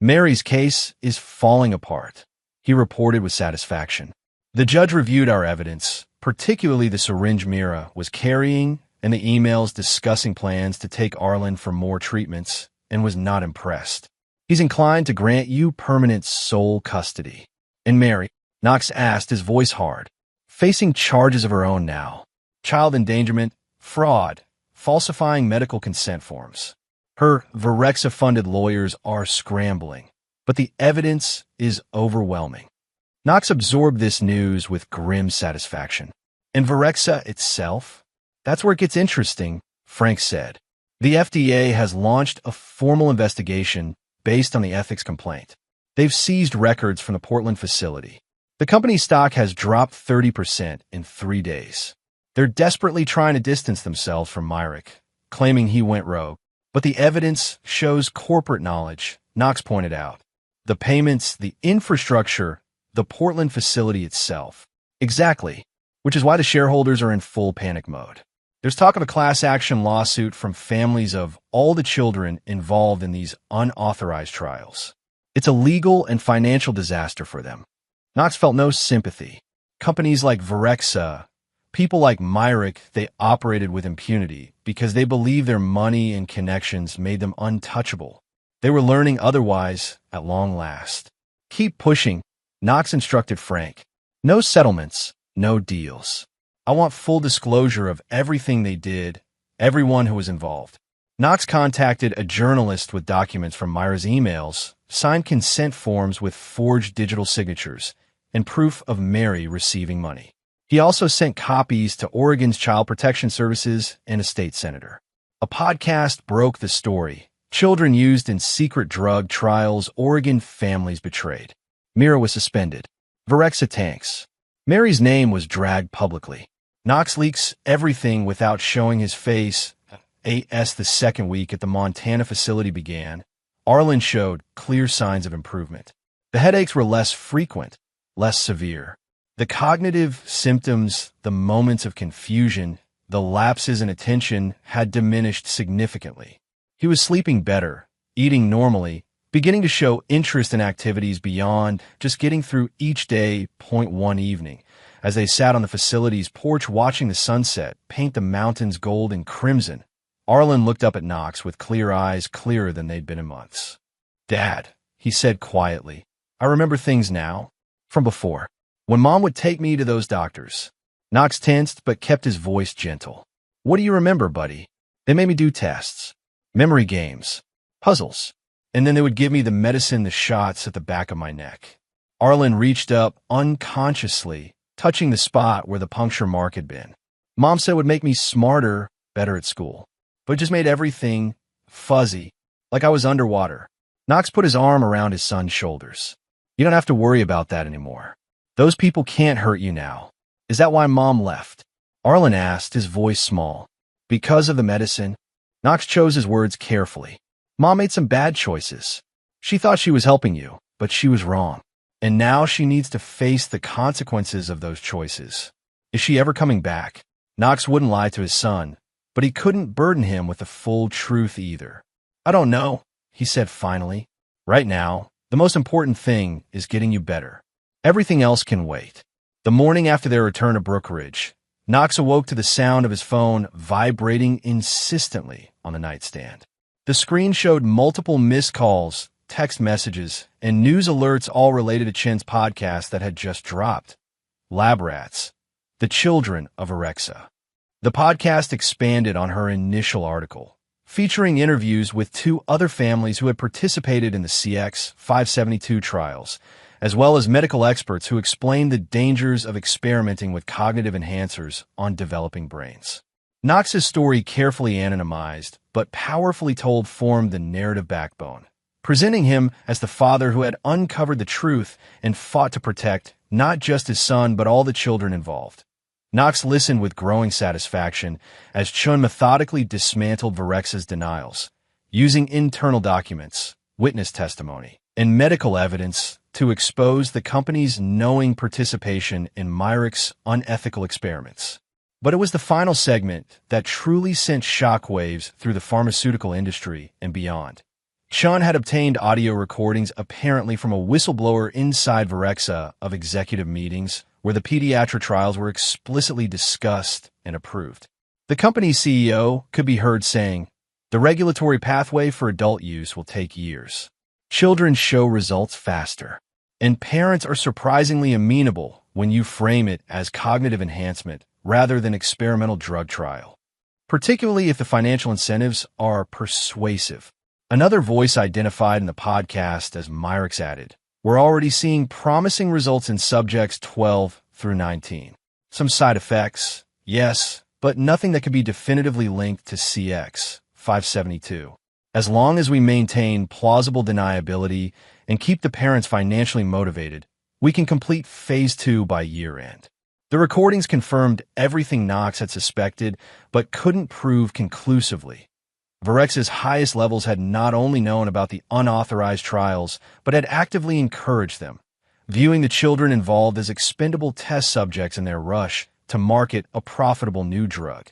"Mary's case is falling apart," he reported with satisfaction. "The judge reviewed our evidence, particularly the syringe Mira was carrying and the emails discussing plans to take Arlen for more treatments, and was not impressed. He's inclined to grant you permanent sole custody." "And Mary?" Knox asked, his voice hard. "Facing charges of her own now. Child endangerment, fraud, falsifying medical consent forms. Her Varexa-funded lawyers are scrambling, but the evidence is overwhelming." Knox absorbed this news with grim satisfaction. "And Varexa itself? That's where it gets interesting," Frank said. "The FDA has launched a formal investigation based on the ethics complaint. They've seized records from the Portland facility. The company's stock has dropped 30% in 3 days. They're desperately trying to distance themselves from Myrick, claiming he went rogue. But the evidence shows corporate knowledge," Knox pointed out. "The payments, the infrastructure, the Portland facility itself." "Exactly, which is why the shareholders are in full panic mode. There's talk of a class action lawsuit from families of all the children involved in these unauthorized trials. It's a legal and financial disaster for them." Knox felt no sympathy. Companies like Varexa, people like Myrick, they operated with impunity because they believed their money and connections made them untouchable. They were learning otherwise at long last. "Keep pushing," Knox instructed Frank. "No settlements, no deals. I want full disclosure of everything they did, everyone who was involved." Knox contacted a journalist with documents from Myra's emails, signed consent forms with forged digital signatures, and proof of Mary receiving money. He also sent copies to Oregon's Child Protection Services and a state senator. A podcast broke the story. Children used in secret drug trials, Oregon families betrayed. Mira was suspended. Varexa tanks. Mary's name was dragged publicly. Knox leaks everything without showing his face. As the second week at the Montana facility began, Arlen showed clear signs of improvement. The headaches were less frequent, less severe. The cognitive symptoms, the moments of confusion, the lapses in attention had diminished significantly. He was sleeping better, eating normally, beginning to show interest in activities beyond just getting through each day. One evening, as they sat on the facility's porch watching the sunset paint the mountains gold and crimson, Arlen looked up at Knox with clear eyes, clearer than they'd been in months. "Dad," he said quietly, "I remember things now, from before. When Mom would take me to those doctors." Knox tensed but kept his voice gentle. "What do you remember, buddy?" "They made me do tests, memory games, puzzles, and then they would give me the medicine, the shots at the back of my neck." Arlen reached up unconsciously, touching the spot where the puncture mark had been. "Mom said it would make me smarter, better at school, but it just made everything fuzzy, like I was underwater." Knox put his arm around his son's shoulders. "You don't have to worry about that anymore. Those people can't hurt you now. Is that why Mom left?" Arlen asked, his voice small. "Because of the medicine?" Knox chose his words carefully. "Mom made some bad choices. She thought she was helping you, but she was wrong. And now she needs to face the consequences of those choices. Is she ever coming back? Knox wouldn't lie to his son, but he couldn't burden him with the full truth either. "I don't know," he said finally. "Right now, the most important thing is getting you better. Everything else can wait." The morning after their return to Brookridge, Knox awoke to the sound of his phone vibrating insistently on the nightstand. The screen showed multiple missed calls, text messages, and news alerts all related to Chen's podcast that had just dropped. Lab Rats, the Children of Erexa. The podcast expanded on her initial article, featuring interviews with 2 other families who had participated in the CX-572 trials, as well as medical experts who explained the dangers of experimenting with cognitive enhancers on developing brains. Knox's story, carefully anonymized but powerfully told, formed the narrative backbone, presenting him as the father who had uncovered the truth and fought to protect not just his son but all the children involved. Knox listened with growing satisfaction as Chun methodically dismantled Virexa's denials, using internal documents, witness testimony, and medical evidence to expose the company's knowing participation in Myrick's unethical experiments. But it was the final segment that truly sent shockwaves through the pharmaceutical industry and beyond. Chun had obtained audio recordings apparently from a whistleblower inside Virexa of executive meetings where the pediatric trials were explicitly discussed and approved. The company's CEO could be heard saying, "The regulatory pathway for adult use will take years. Children show results faster. And parents are surprisingly amenable when you frame it as cognitive enhancement rather than experimental drug trial, particularly if the financial incentives are persuasive." Another voice identified in the podcast as Myrick's added, "We're already seeing promising results in subjects 12 through 19. Some side effects, yes, but nothing that could be definitively linked to CX-572. As long as we maintain plausible deniability and keep the parents financially motivated, we can complete Phase 2 by year-end." The recordings confirmed everything Knox had suspected, but couldn't prove conclusively. Virexa's highest levels had not only known about the unauthorized trials, but had actively encouraged them, viewing the children involved as expendable test subjects in their rush to market a profitable new drug.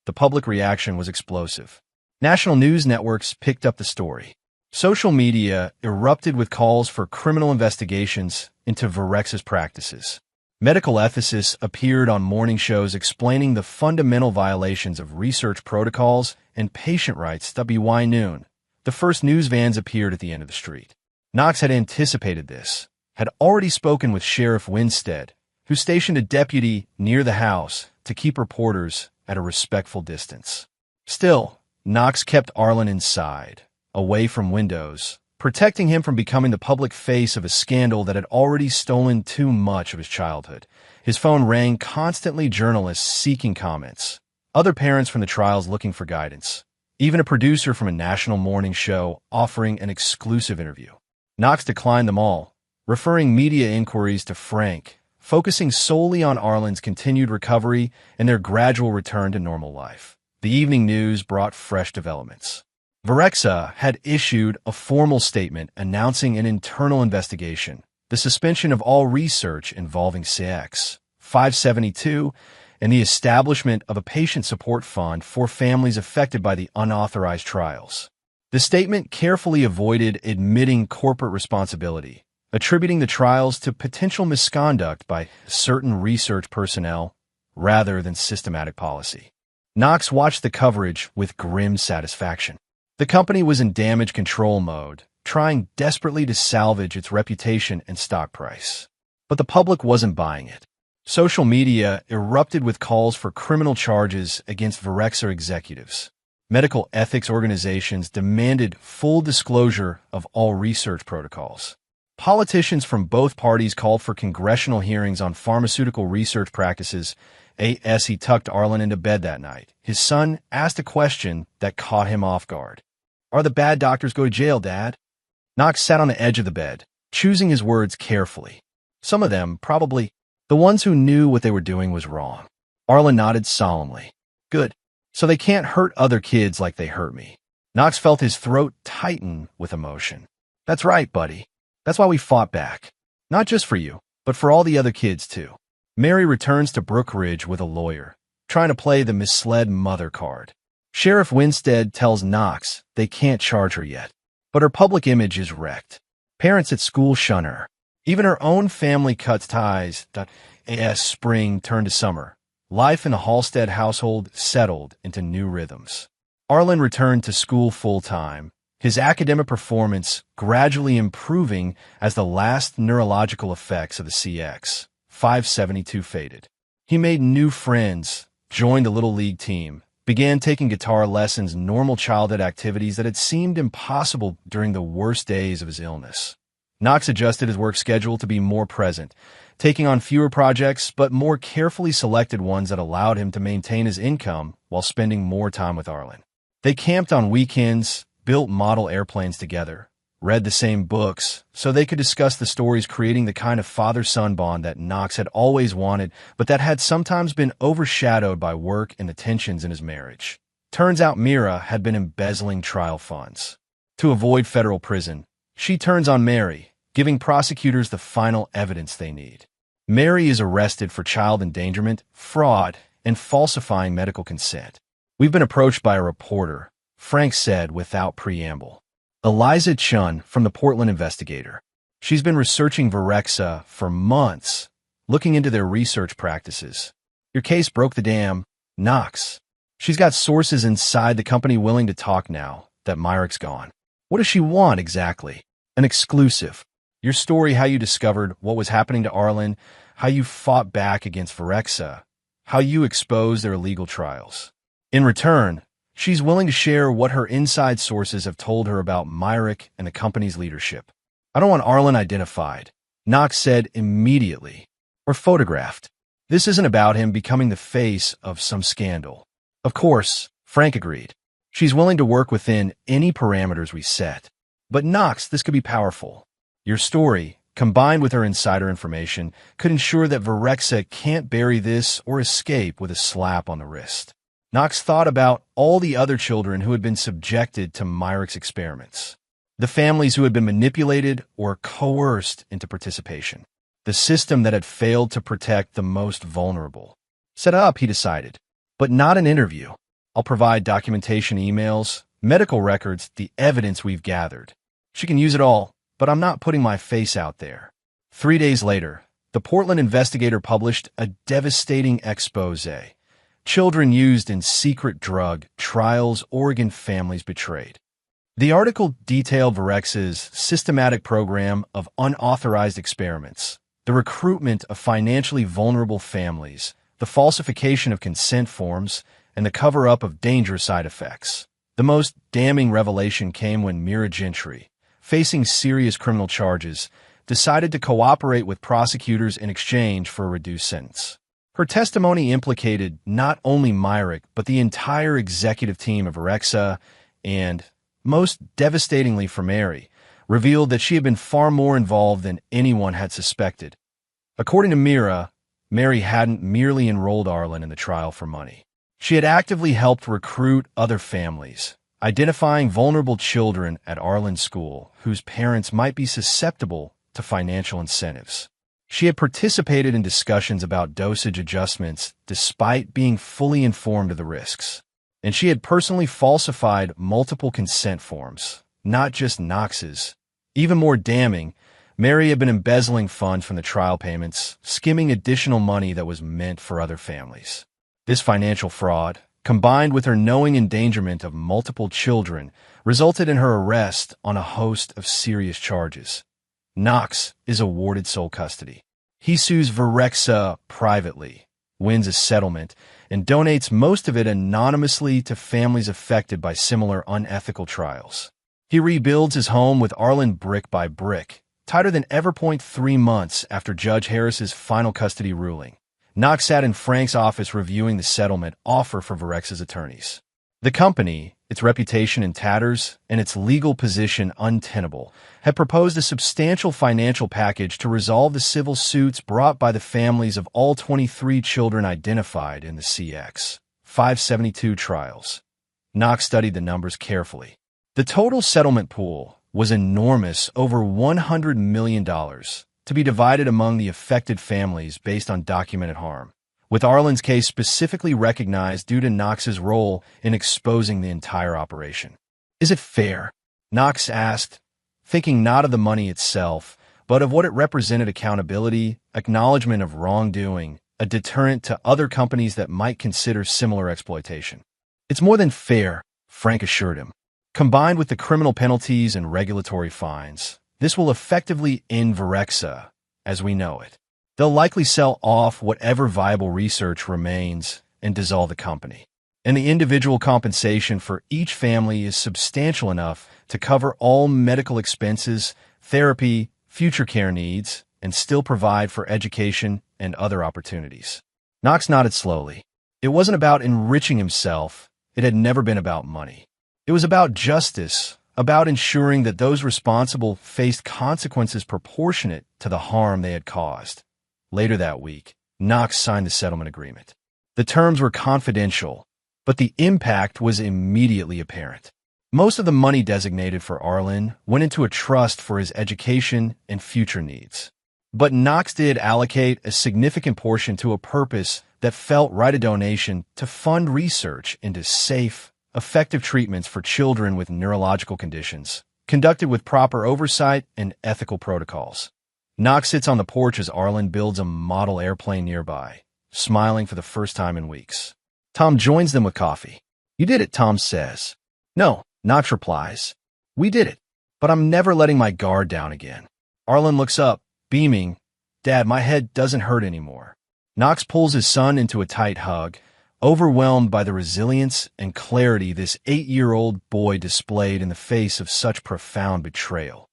The public reaction was explosive. National news networks picked up the story. Social media erupted with calls for criminal investigations into Virexa's practices. Medical ethicists appeared on morning shows explaining the fundamental violations of research protocols and patient rights. WY Noon. The first news vans appeared at the end of the street. Knox had anticipated this, had already spoken with Sheriff Winstead, who stationed a deputy near the house to keep reporters at a respectful distance. Still, Knox kept Arlen inside, away from windows, protecting him from becoming the public face of a scandal that had already stolen too much of his childhood. His phone rang constantly, journalists seeking comments, other parents from the trials looking for guidance, even a producer from a national morning show offering an exclusive interview. Knox declined them all, referring media inquiries to Frank, focusing solely on Arlen's continued recovery and their gradual return to normal life. The evening news brought fresh developments. Virexa had issued a formal statement announcing an internal investigation, the suspension of all research involving CX-572, and the establishment of a patient support fund for families affected by the unauthorized trials. The statement carefully avoided admitting corporate responsibility, attributing the trials to potential misconduct by certain research personnel rather than systematic policy. Knox watched the coverage with grim satisfaction. The company was in damage control mode, trying desperately to salvage its reputation and stock price. But the public wasn't buying it. Social media erupted with calls for criminal charges against Virexa executives. Medical ethics organizations demanded full disclosure of all research protocols. Politicians from both parties called for congressional hearings on pharmaceutical research practices. As he tucked Arlen into bed that night, his son asked a question that caught him off guard. "Are the bad doctors go to jail, Dad?" Knox sat on the edge of the bed, choosing his words carefully. "Some of them, probably. The ones who knew what they were doing was wrong." Arlen nodded solemnly. "Good. So they can't hurt other kids like they hurt me." Knox felt his throat tighten with emotion. "That's right, buddy. That's why we fought back. Not just for you, but for all the other kids, too. Mary returns to Brookridge with a lawyer, trying to play the misled mother card. Sheriff Winstead tells Knox they can't charge her yet, but her public image is wrecked. Parents at school shun her. Even her own family cuts ties. As spring turned to summer, life in the Halstead household settled into new rhythms. Arlen returned to school full-time, his academic performance gradually improving as the last neurological effects of the CX 572 faded. He made new friends, joined a little league team, began taking guitar lessons, normal childhood activities that had seemed impossible during the worst days of his illness. Knox adjusted his work schedule to be more present, taking on fewer projects but more carefully selected ones that allowed him to maintain his income while spending more time with Arlen. They camped on weekends, built model airplanes together, read the same books, so they could discuss the stories, creating the kind of father-son bond that Knox had always wanted, but that had sometimes been overshadowed by work and the tensions in his marriage. Turns out Mira had been embezzling trial funds. To avoid federal prison, she turns on Mary, giving prosecutors the final evidence they need. Mary is arrested for child endangerment, fraud, and falsifying medical consent. "We've been approached by a reporter," Frank said without preamble. Eliza Chun from the Portland Investigator. "She's been researching Virexa for months, looking into their research practices. Your case broke the dam, Knox. She's got sources inside the company willing to talk now that Myrick's gone." "What does she want exactly?" "An exclusive. Your story, how you discovered what was happening to Arlen, how you fought back against Virexa, how you exposed their illegal trials. In return, she's willing to share what her inside sources have told her about Myrick and the company's leadership." "I don't want Arlen identified," Knox said immediately, "or photographed. This isn't about him becoming the face of some scandal." "Of course," Frank agreed. "She's willing to work within any parameters we set. But Knox, this could be powerful. Your story, combined with her insider information, could ensure that Virexa can't bury this or escape with a slap on the wrist." Knox thought about all the other children who had been subjected to Myrick's experiments, the families who had been manipulated or coerced into participation, the system that had failed to protect the most vulnerable. "Set up," he decided, "but not an interview. I'll provide documentation, emails, medical records, the evidence we've gathered. She can use it all, but I'm not putting my face out there." 3 days later, the Portland Investigator published a devastating expose. Children used in secret drug trials, Oregon families betrayed. The article detailed Virexa's systematic program of unauthorized experiments, the recruitment of financially vulnerable families, the falsification of consent forms, and the cover-up of dangerous side effects. The most damning revelation came when Mira Gentry, facing serious criminal charges, decided to cooperate with prosecutors in exchange for a reduced sentence. Her testimony implicated not only Myrick, but the entire executive team of Virexa and, most devastatingly for Mary, revealed that she had been far more involved than anyone had suspected. According to Mira, Mary hadn't merely enrolled Arlen in the trial for money. She had actively helped recruit other families, identifying vulnerable children at Arlen's school whose parents might be susceptible to financial incentives. She had participated in discussions about dosage adjustments despite being fully informed of the risks. And she had personally falsified multiple consent forms, not just Knox's. Even more damning, Mary had been embezzling funds from the trial payments, skimming additional money that was meant for other families. This financial fraud, combined with her knowing endangerment of multiple children, resulted in her arrest on a host of serious charges. Knox is awarded sole custody. He sues Virexa privately, wins a settlement, and donates most of it anonymously to families affected by similar unethical trials. He rebuilds his home with Arlen brick by brick, tighter than ever. 3 months after Judge Harris's final custody ruling, Knox sat in Frank's office reviewing the settlement offer for Virexa's attorneys. The company, its reputation in tatters and its legal position untenable, had proposed a substantial financial package to resolve the civil suits brought by the families of all 23 children identified in the CX 572 trials. Knox studied the numbers carefully. The total settlement pool was enormous, over $100 million, to to be divided among the affected families based on documented harm, with Arlen's case specifically recognized due to Knox's role in exposing the entire operation. Is it fair? Knox asked, thinking not of the money itself, but of what it represented: accountability, acknowledgement of wrongdoing, a deterrent to other companies that might consider similar exploitation. It's more than fair, Frank assured him. Combined with the criminal penalties and regulatory fines, this will effectively end Virexa as we know it. They'll likely sell off whatever viable research remains and dissolve the company. And the individual compensation for each family is substantial enough to cover all medical expenses, therapy, future care needs, and still provide for education and other opportunities. Knox nodded slowly. It wasn't about enriching himself. It had never been about money. It was about justice, about ensuring that those responsible faced consequences proportionate to the harm they had caused. Later that week, Knox signed the settlement agreement. The terms were confidential, but the impact was immediately apparent. Most of the money designated for Arlen went into a trust for his education and future needs. But Knox did allocate a significant portion to a purpose that felt right: a donation to fund research into safe, effective treatments for children with neurological conditions, conducted with proper oversight and ethical protocols. Knox sits on the porch as Arlen builds a model airplane nearby, smiling for the first time in weeks. Tom joins them with coffee. "You did it," Tom says. "No," Knox replies. "We did it, but I'm never letting my guard down again." Arlen looks up, beaming. "Dad, my head doesn't hurt anymore." Knox pulls his son into a tight hug, overwhelmed by the resilience and clarity this 8-year-old boy displayed in the face of such profound betrayal.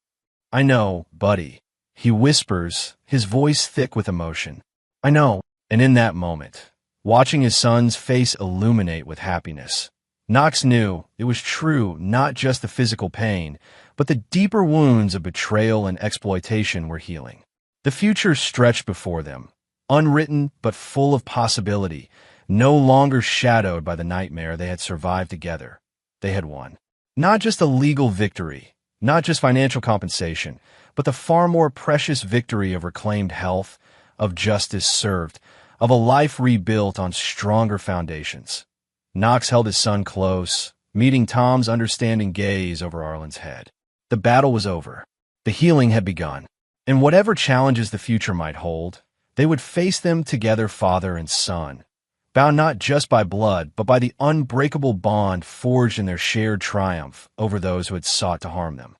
"I know, buddy," he whispers, his voice thick with emotion. "I know." And in that moment, watching his son's face illuminate with happiness, Knox knew it was true: not just the physical pain, but the deeper wounds of betrayal and exploitation were healing. The future stretched before them, unwritten but full of possibility, no longer shadowed by the nightmare they had survived together. They had won. Not just a legal victory, not just financial compensation, but the far more precious victory of reclaimed health, of justice served, of a life rebuilt on stronger foundations. Knox held his son close, meeting Tom's understanding gaze over Arlen's head. The battle was over. The healing had begun. And whatever challenges the future might hold, they would face them together, father and son, bound not just by blood, but by the unbreakable bond forged in their shared triumph over those who had sought to harm them.